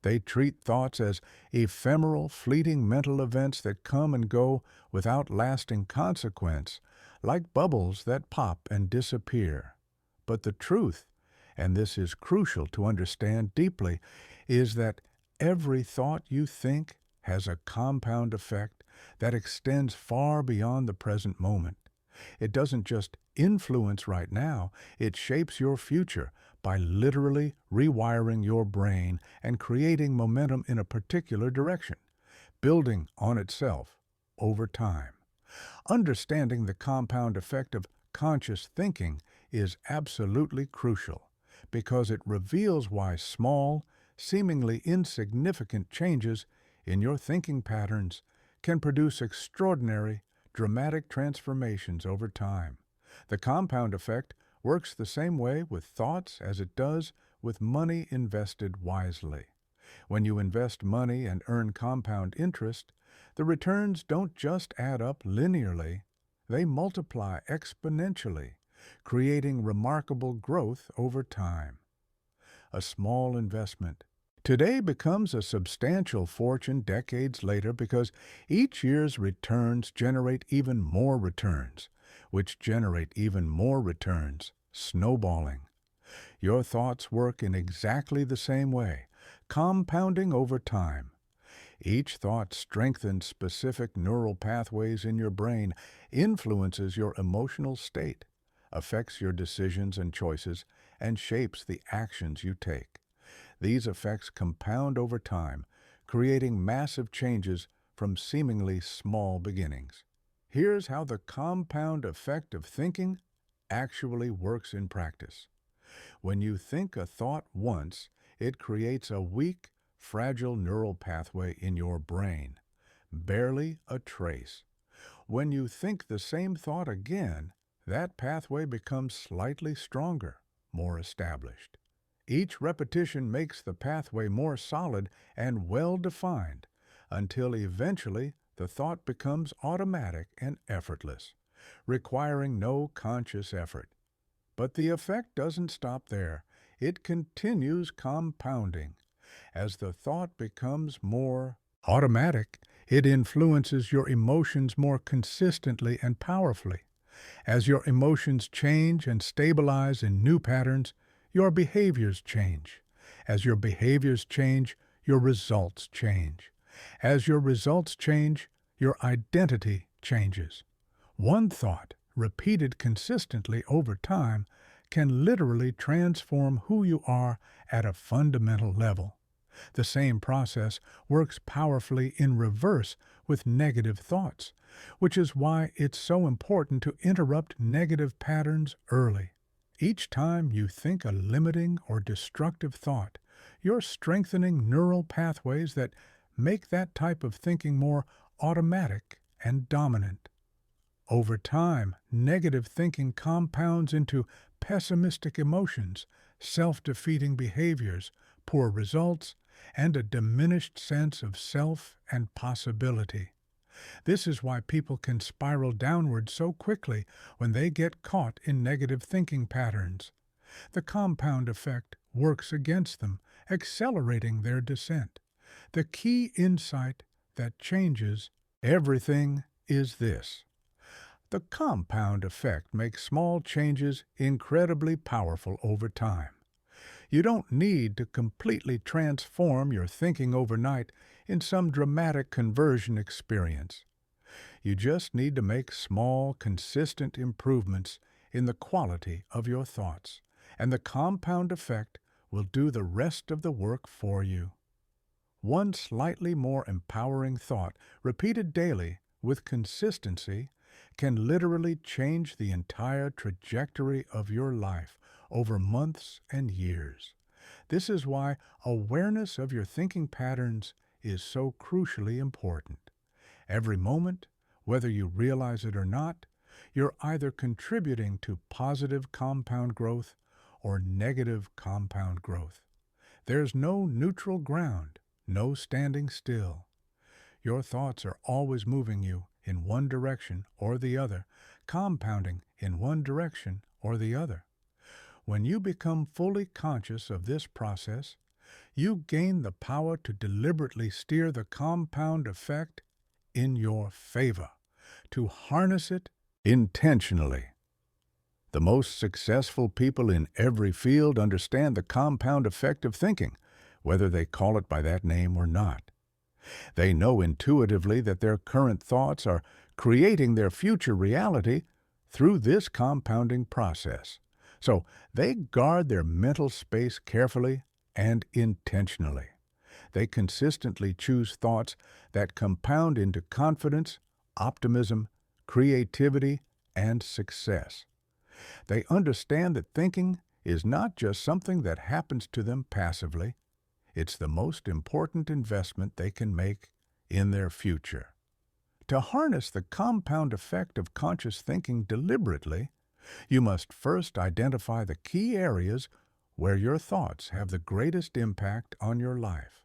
They treat thoughts as ephemeral, fleeting mental events that come and go without lasting consequence, like bubbles that pop and disappear. But the truth, and this is crucial to understand deeply, is that every thought you think has a compound effect that extends far beyond the present moment. It doesn't just influence right now, it shapes your future by literally rewiring your brain and creating momentum in a particular direction, building on itself over time. Understanding the compound effect of conscious thinking is absolutely crucial because it reveals why small, seemingly insignificant changes in your thinking patterns can produce extraordinary, dramatic transformations over time. The compound effect works the same way with thoughts as it does with money invested wisely. When you invest money and earn compound interest, the returns don't just add up linearly, they multiply exponentially, creating remarkable growth over time. A small investment today becomes a substantial fortune decades later because each year's returns generate even more returns, which generate even more returns, snowballing. Your thoughts work in exactly the same way, compounding over time. Each thought strengthens specific neural pathways in your brain, influences your emotional state, affects your decisions and choices, and shapes the actions you take. These effects compound over time, creating massive changes from seemingly small beginnings. Here's how the compound effect of thinking actually works in practice. When you think a thought once, it creates a weak, fragile neural pathway in your brain, barely a trace. When you think the same thought again, that pathway becomes slightly stronger, more established. Each repetition makes the pathway more solid and well-defined until eventually the thought becomes automatic and effortless, requiring no conscious effort. But the effect doesn't stop there. It continues compounding. As the thought becomes more automatic, it influences your emotions more consistently and powerfully. As your emotions change and stabilize in new patterns, your behaviors change. As your behaviors change, your results change. As your results change, your identity changes. One thought, repeated consistently over time, can literally transform who you are at a fundamental level. The same process works powerfully in reverse with negative thoughts, which is why it's so important to interrupt negative patterns early. Each time you think a limiting or destructive thought, you're strengthening neural pathways that make that type of thinking more automatic and dominant. Over time, negative thinking compounds into pessimistic emotions, self-defeating behaviors, poor results, and a diminished sense of self and possibility. This is why people can spiral downward so quickly when they get caught in negative thinking patterns. The compound effect works against them, accelerating their descent. The key insight that changes everything is this: the compound effect makes small changes incredibly powerful over time. You don't need to completely transform your thinking overnight in some dramatic conversion experience. You just need to make small, consistent improvements in the quality of your thoughts, and the compound effect will do the rest of the work for you. One slightly more empowering thought, repeated daily with consistency, can literally change the entire trajectory of your life over months and years. This is why awareness of your thinking patterns is so crucially important. Every moment, whether you realize it or not, you're either contributing to positive compound growth or negative compound growth. There's no neutral ground, no standing still. Your thoughts are always moving you in one direction or the other, compounding in one direction or the other. When you become fully conscious of this process, you gain the power to deliberately steer the compound effect in your favor, to harness it intentionally. The most successful people in every field understand the compound effect of thinking, whether they call it by that name or not. They know intuitively that their current thoughts are creating their future reality through this compounding process. So they guard their mental space carefully and intentionally. They consistently choose thoughts that compound into confidence, optimism, creativity, and success. They understand that thinking is not just something that happens to them passively. It's the most important investment they can make in their future. To harness the compound effect of conscious thinking deliberately, you must first identify the key areas where your thoughts have the greatest impact on your life.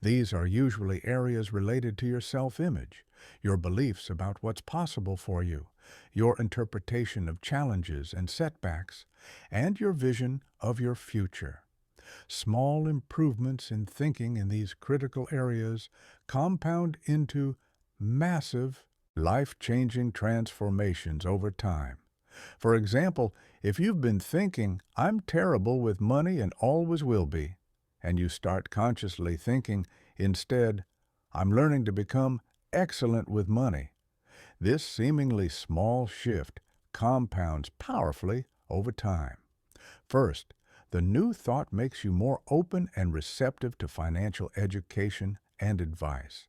These are usually areas related to your self-image, your beliefs about what's possible for you, your interpretation of challenges and setbacks, and your vision of your future. Small improvements in thinking in these critical areas compound into massive, life-changing transformations over time. For example, if you've been thinking, "I'm terrible with money and always will be," and you start consciously thinking instead, "I'm learning to become excellent with money," this seemingly small shift compounds powerfully over time. First, the new thought makes you more open and receptive to financial education and advice.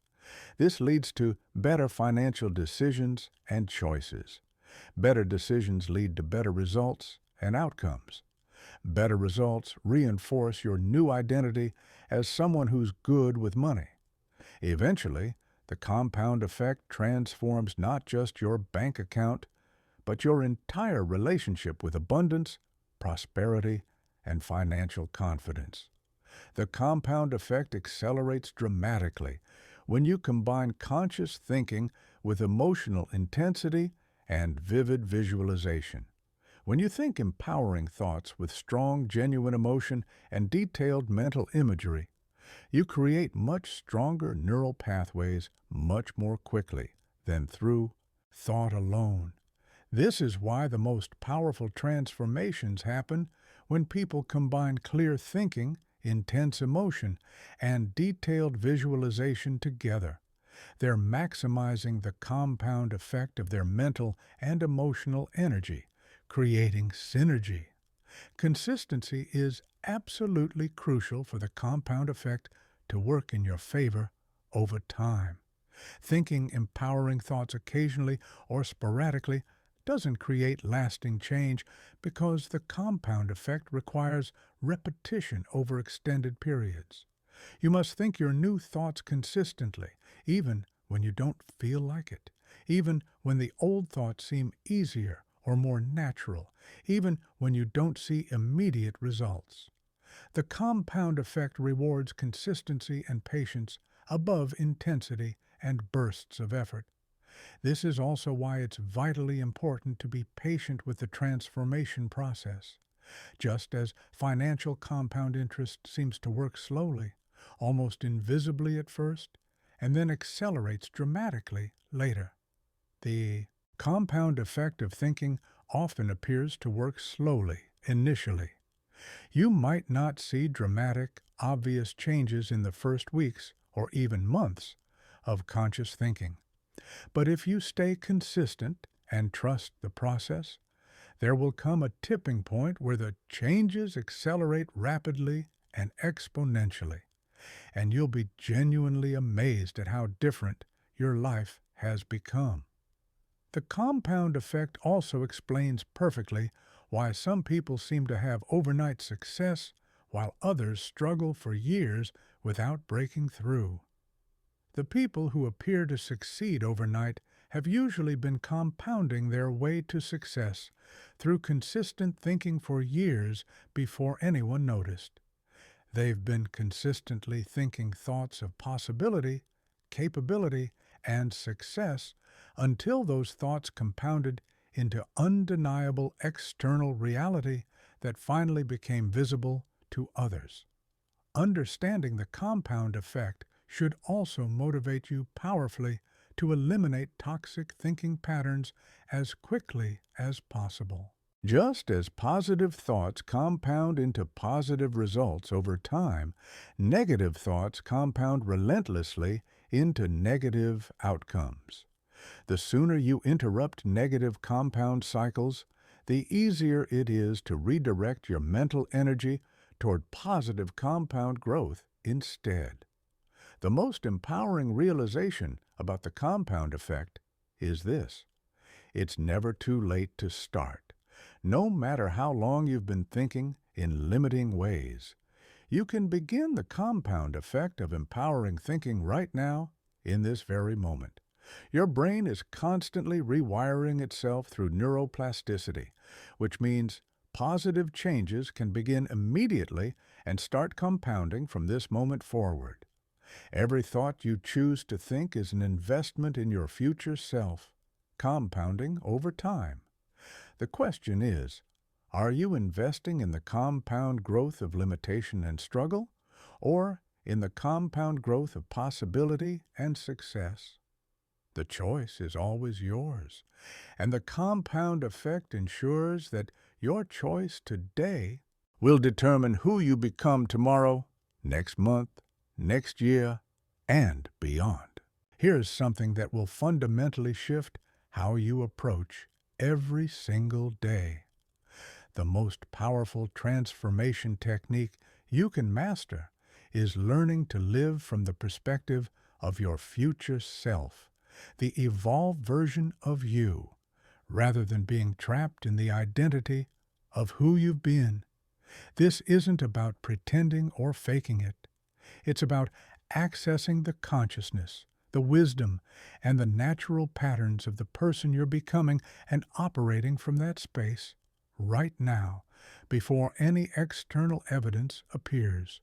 This leads to better financial decisions and choices. Better decisions lead to better results and outcomes. Better results reinforce your new identity as someone who's good with money. Eventually, the compound effect transforms not just your bank account, but your entire relationship with abundance, prosperity, and financial confidence. The compound effect accelerates dramatically when you combine conscious thinking with emotional intensity and vivid visualization. When you think empowering thoughts with strong, genuine emotion and detailed mental imagery, you create much stronger neural pathways much more quickly than through thought alone. This is why the most powerful transformations happen when people combine clear thinking, intense emotion, and detailed visualization together. They're maximizing the compound effect of their mental and emotional energy, creating synergy. Consistency is absolutely crucial for the compound effect to work in your favor over time. Thinking empowering thoughts occasionally or sporadically doesn't create lasting change because the compound effect requires repetition over extended periods. You must think your new thoughts consistently, even when you don't feel like it, even when the old thoughts seem easier or more natural, even when you don't see immediate results. The compound effect rewards consistency and patience above intensity and bursts of effort. This is also why it's vitally important to be patient with the transformation process. Just as financial compound interest seems to work slowly, almost invisibly at first, and then accelerates dramatically later. The compound effect of thinking often appears to work slowly initially. You might not see dramatic, obvious changes in the first weeks or even months of conscious thinking. But if you stay consistent and trust the process, there will come a tipping point where the changes accelerate rapidly and exponentially, and you'll be genuinely amazed at how different your life has become. The compound effect also explains perfectly why some people seem to have overnight success while others struggle for years without breaking through. The people who appear to succeed overnight have usually been compounding their way to success through consistent thinking for years before anyone noticed. They've been consistently thinking thoughts of possibility, capability, and success until those thoughts compounded into undeniable external reality that finally became visible to others. Understanding the compound effect should also motivate you powerfully to eliminate toxic thinking patterns as quickly as possible. Just as positive thoughts compound into positive results over time, negative thoughts compound relentlessly into negative outcomes. The sooner you interrupt negative compound cycles, the easier it is to redirect your mental energy toward positive compound growth instead. The most empowering realization about the compound effect is this: it's never too late to start. No matter how long you've been thinking in limiting ways, you can begin the compound effect of empowering thinking right now, in this very moment. Your brain is constantly rewiring itself through neuroplasticity, which means positive changes can begin immediately and start compounding from this moment forward. Every thought you choose to think is an investment in your future self, compounding over time. The question is, are you investing in the compound growth of limitation and struggle, or in the compound growth of possibility and success? The choice is always yours, and the compound effect ensures that your choice today will determine who you become tomorrow, next month, next year, and beyond. Here's something that will fundamentally shift how you approach every single day. The most powerful transformation technique you can master is learning to live from the perspective of your future self, the evolved version of you, rather than being trapped in the identity of who you've been. This isn't about pretending or faking it. It's about accessing the consciousness, the wisdom, and the natural patterns of the person you're becoming and operating from that space right now, before any external evidence appears.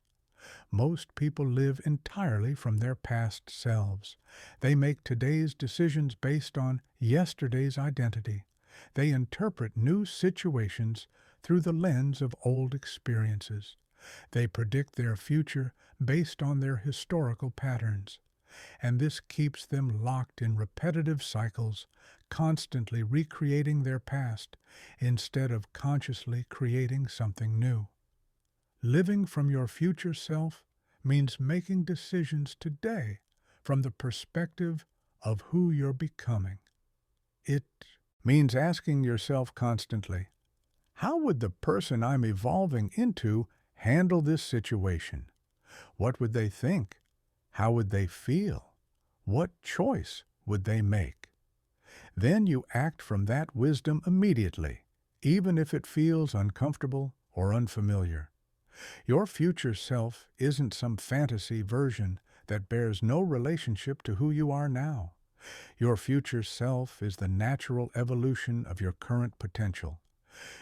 Most people live entirely from their past selves. They make today's decisions based on yesterday's identity. They interpret new situations through the lens of old experiences. They predict their future based on their historical patterns. And this keeps them locked in repetitive cycles, constantly recreating their past instead of consciously creating something new. Living from your future self means making decisions today from the perspective of who you're becoming. It means asking yourself constantly, how would the person I'm evolving into handle this situation? What would they think? How would they feel? What choice would they make? Then you act from that wisdom immediately, even if it feels uncomfortable or unfamiliar. Your future self isn't some fantasy version that bears no relationship to who you are now. Your future self is the natural evolution of your current potential.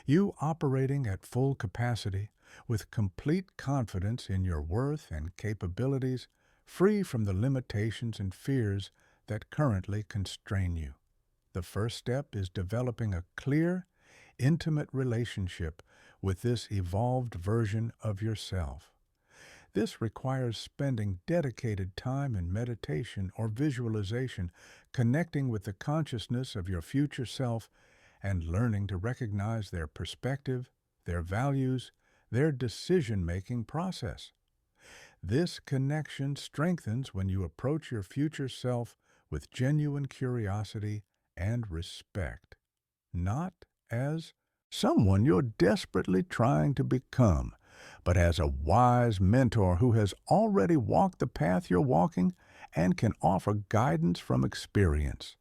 You operating at full capacity with complete confidence in your worth and capabilities, free from the limitations and fears that currently constrain you. The first step is developing a clear, intimate relationship with this evolved version of yourself. This requires spending dedicated time in meditation or visualization, connecting with the consciousness of your future self and learning to recognize their perspective, their values, their decision-making process. This connection strengthens when you approach your future self with genuine curiosity and respect, not as someone you're desperately trying to become, but as a wise mentor who has already walked the path you're walking and can offer guidance from experience.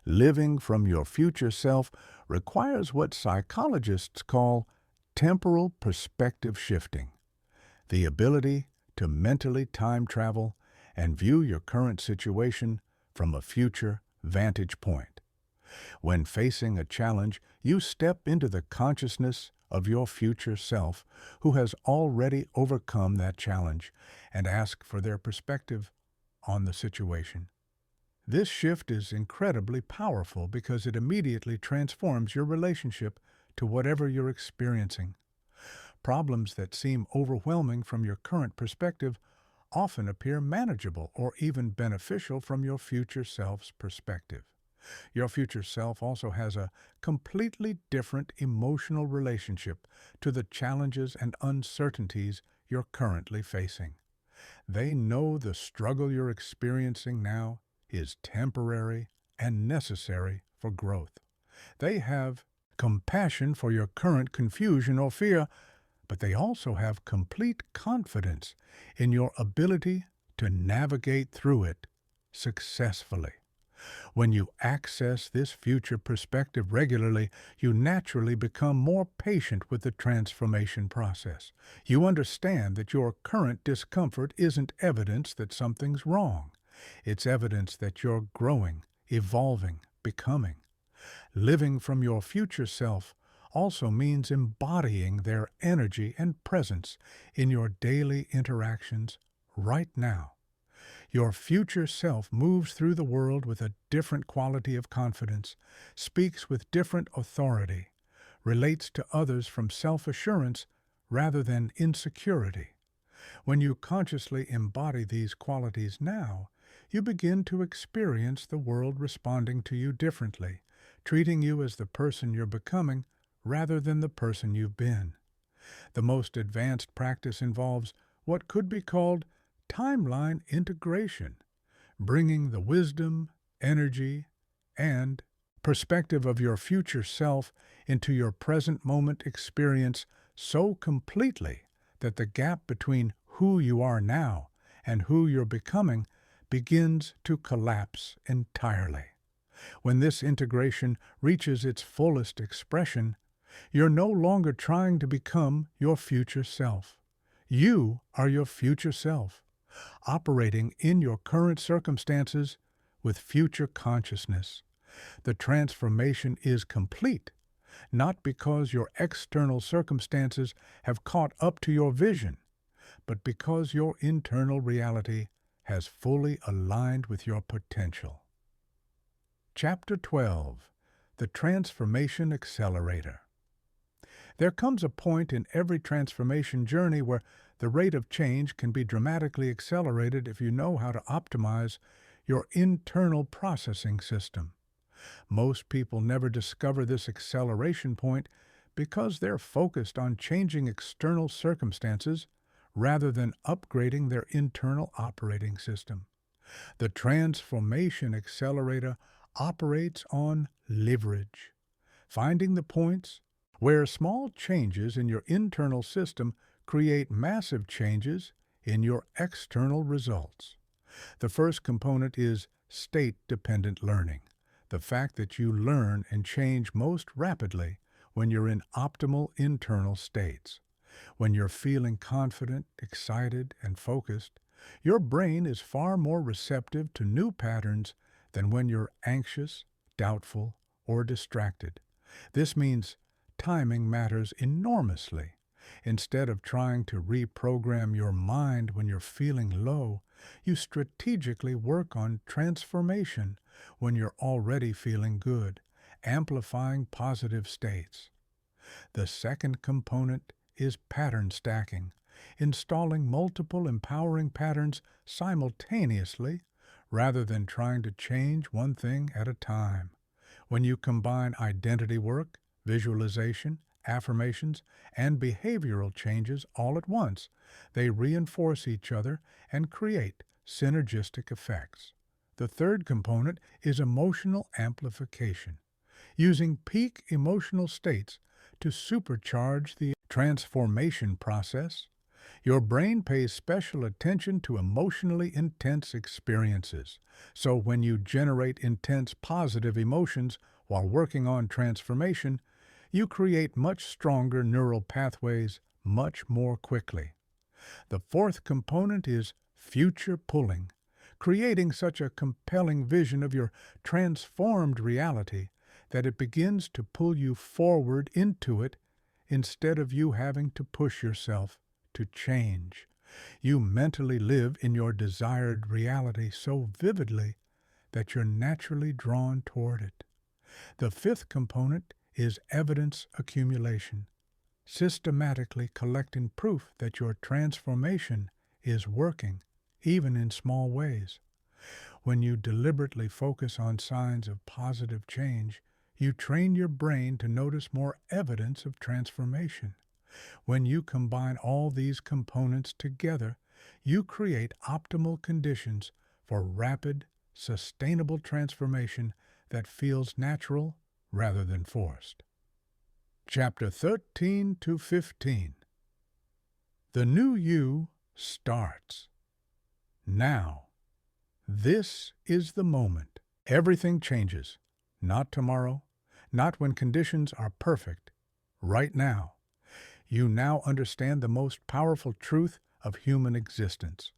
Living from your future self requires what psychologists call temporal perspective shifting, the ability to mentally time travel and view your current situation from a future vantage point. When facing a challenge, you step into the consciousness of your future self who has already overcome that challenge and ask for their perspective on the situation. This shift is incredibly powerful because it immediately transforms your relationship to whatever you're experiencing. Problems that seem overwhelming from your current perspective often appear manageable or even beneficial from your future self's perspective. Your future self also has a completely different emotional relationship to the challenges and uncertainties you're currently facing. They know the struggle you're experiencing now is temporary and necessary for growth. They have compassion for your current confusion or fear, but they also have complete confidence in your ability to navigate through it successfully. When you access this future perspective regularly, you naturally become more patient with the transformation process. You understand that your current discomfort isn't evidence that something's wrong. It's evidence that you're growing, evolving, becoming. Living from your future self also means embodying their energy and presence in your daily interactions right now. Your future self moves through the world with a different quality of confidence, speaks with different authority, relates to others from self-assurance rather than insecurity. When you consciously embody these qualities now, you begin to experience the world responding to you differently, treating you as the person you're becoming rather than the person you've been. The most advanced practice involves what could be called timeline integration, bringing the wisdom, energy, and perspective of your future self into your present moment experience so completely that the gap between who you are now and who you're becoming begins to collapse entirely. When this integration reaches its fullest expression, you're no longer trying to become your future self. You are your future self, operating in your current circumstances with future consciousness. The transformation is complete, not because your external circumstances have caught up to your vision, but because your internal reality has fully aligned with your potential. Chapter 12. The Transformation Accelerator. There comes a point in every transformation journey where the rate of change can be dramatically accelerated if you know how to optimize your internal processing system. Most people never discover this acceleration point because they're focused on changing external circumstances rather than upgrading their internal operating system. The Transformation Accelerator operates on leverage, finding the points where small changes in your internal system create massive changes in your external results. The first component is state-dependent learning, the fact that you learn and change most rapidly when you're in optimal internal states. When you're feeling confident, excited, and focused, your brain is far more receptive to new patterns than when you're anxious, doubtful, or distracted. This means timing matters enormously. Instead of trying to reprogram your mind when you're feeling low, you strategically work on transformation when you're already feeling good, amplifying positive states. The second component is pattern stacking, installing multiple empowering patterns simultaneously rather than trying to change one thing at a time. When you combine identity work, visualization, affirmations, and behavioral changes all at once, they reinforce each other and create synergistic effects. The third component is emotional amplification, using peak emotional states to supercharge the transformation process. Your brain pays special attention to emotionally intense experiences. So when you generate intense positive emotions while working on transformation, you create much stronger neural pathways much more quickly. The fourth component is future pulling, creating such a compelling vision of your transformed reality that it begins to pull you forward into it instead of you having to push yourself to change. You mentally live in your desired reality so vividly that you're naturally drawn toward it. The fifth component is evidence accumulation, systematically collecting proof that your transformation is working, even in small ways. When you deliberately focus on signs of positive change, you train your brain to notice more evidence of transformation. When you combine all these components together, you create optimal conditions for rapid, sustainable transformation that feels natural rather than forced. Chapter 13 to 15. The new you starts now. This is the moment. Everything changes. Not tomorrow, not when conditions are perfect. Right now. You now understand the most powerful truth of human existence.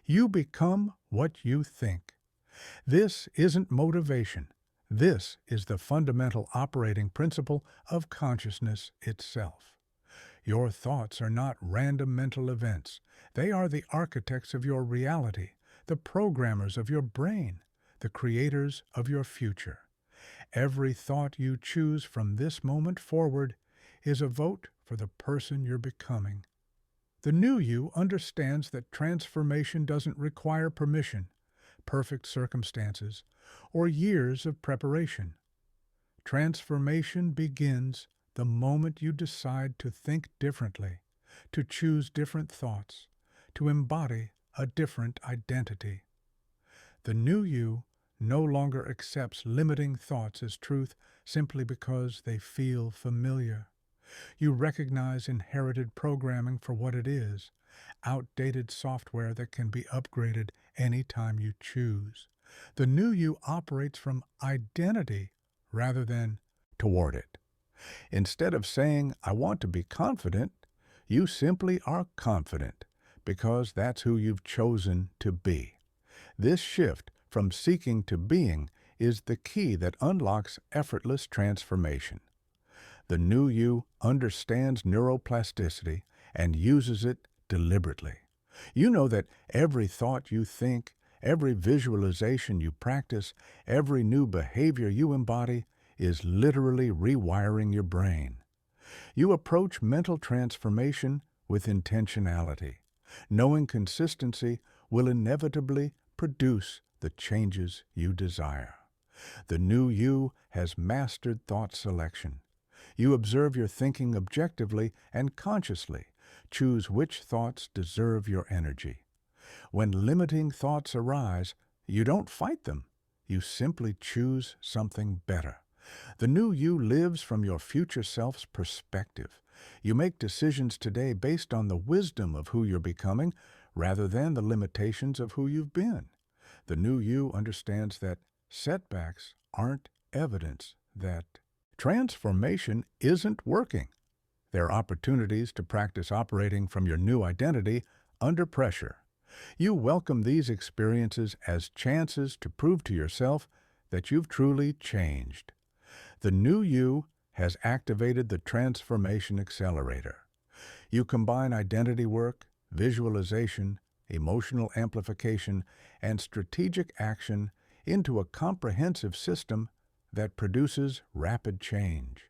You become what you think. This isn't motivation. This is the fundamental operating principle of consciousness itself. Your thoughts are not random mental events. They are the architects of your reality, the programmers of your brain, the creators of your future. Every thought you choose from this moment forward is a vote for the person you're becoming. The new you understands that transformation doesn't require permission, perfect circumstances, or years of preparation. Transformation begins the moment you decide to think differently, to choose different thoughts, to embody a different identity. The new you no longer accepts limiting thoughts as truth simply because they feel familiar. You recognize inherited programming for what it is, outdated software that can be upgraded anytime you choose. The new you operates from identity rather than toward it. Instead of saying, I want to be confident, you simply are confident because that's who you've chosen to be. This shift from seeking to being is the key that unlocks effortless transformation. The new you understands neuroplasticity and uses it deliberately. You know that every thought you think, every visualization you practice, every new behavior you embody is literally rewiring your brain. You approach mental transformation with intentionality, knowing consistency will inevitably produce the changes you desire. The new you has mastered thought selection. You observe your thinking objectively and consciously, choose which thoughts deserve your energy. When limiting thoughts arise, you don't fight them. You simply choose something better. The new you lives from your future self's perspective. You make decisions today based on the wisdom of who you're becoming rather than the limitations of who you've been. The new you understands that setbacks aren't evidence that transformation isn't working. They're opportunities to practice operating from your new identity under pressure. You welcome these experiences as chances to prove to yourself that you've truly changed. The new you has activated the transformation accelerator. You combine identity work, visualization, emotional amplification, and strategic action into a comprehensive system that produces rapid change.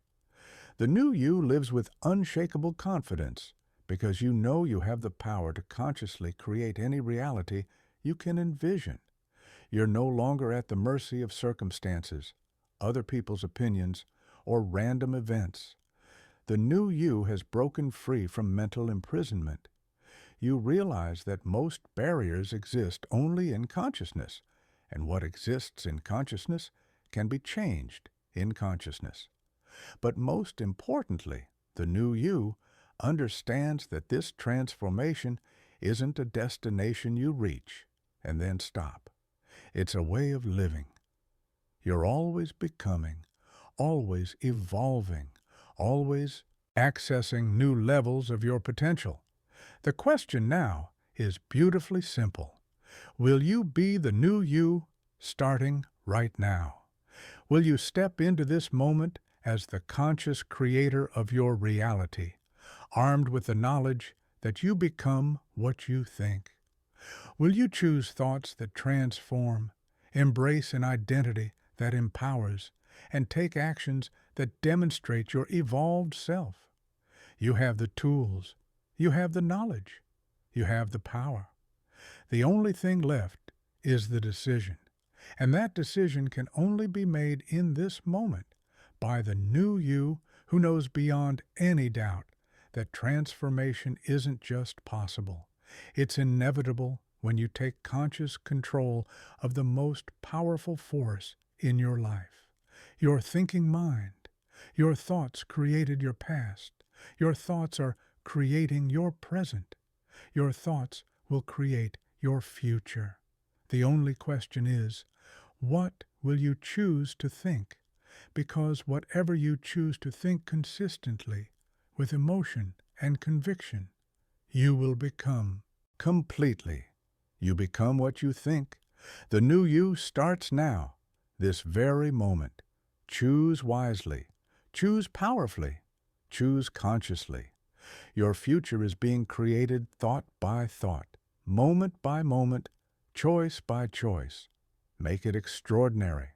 The new you lives with unshakable confidence because you know you have the power to consciously create any reality you can envision. You're no longer at the mercy of circumstances, other people's opinions, or random events. The new you has broken free from mental imprisonment. You realize that most barriers exist only in consciousness, and what exists in consciousness can be changed in consciousness. But most importantly, the new you understands that this transformation isn't a destination you reach and then stop. It's a way of living. You're always becoming, always evolving, always accessing new levels of your potential. The question now is beautifully simple. Will you be the new you starting right now? Will you step into this moment as the conscious creator of your reality, armed with the knowledge that you become what you think? Will you choose thoughts that transform, embrace an identity that empowers, and take actions that demonstrate your evolved self? You have the tools, you have the knowledge, you have the power. The only thing left is the decision, and that decision can only be made in this moment by the new you who knows beyond any doubt that transformation isn't just possible. It's inevitable when you take conscious control of the most powerful force in your life, your thinking mind. Your thoughts created your past. Your thoughts are creating your present. Your thoughts will create your future. The only question is, what will you choose to think? Because whatever you choose to think consistently, with emotion and conviction, you will become completely. You become what you think. The new you starts now, this very moment. Choose wisely. Choose powerfully. Choose consciously. Your future is being created thought by thought, moment by moment, choice by choice. Make it extraordinary.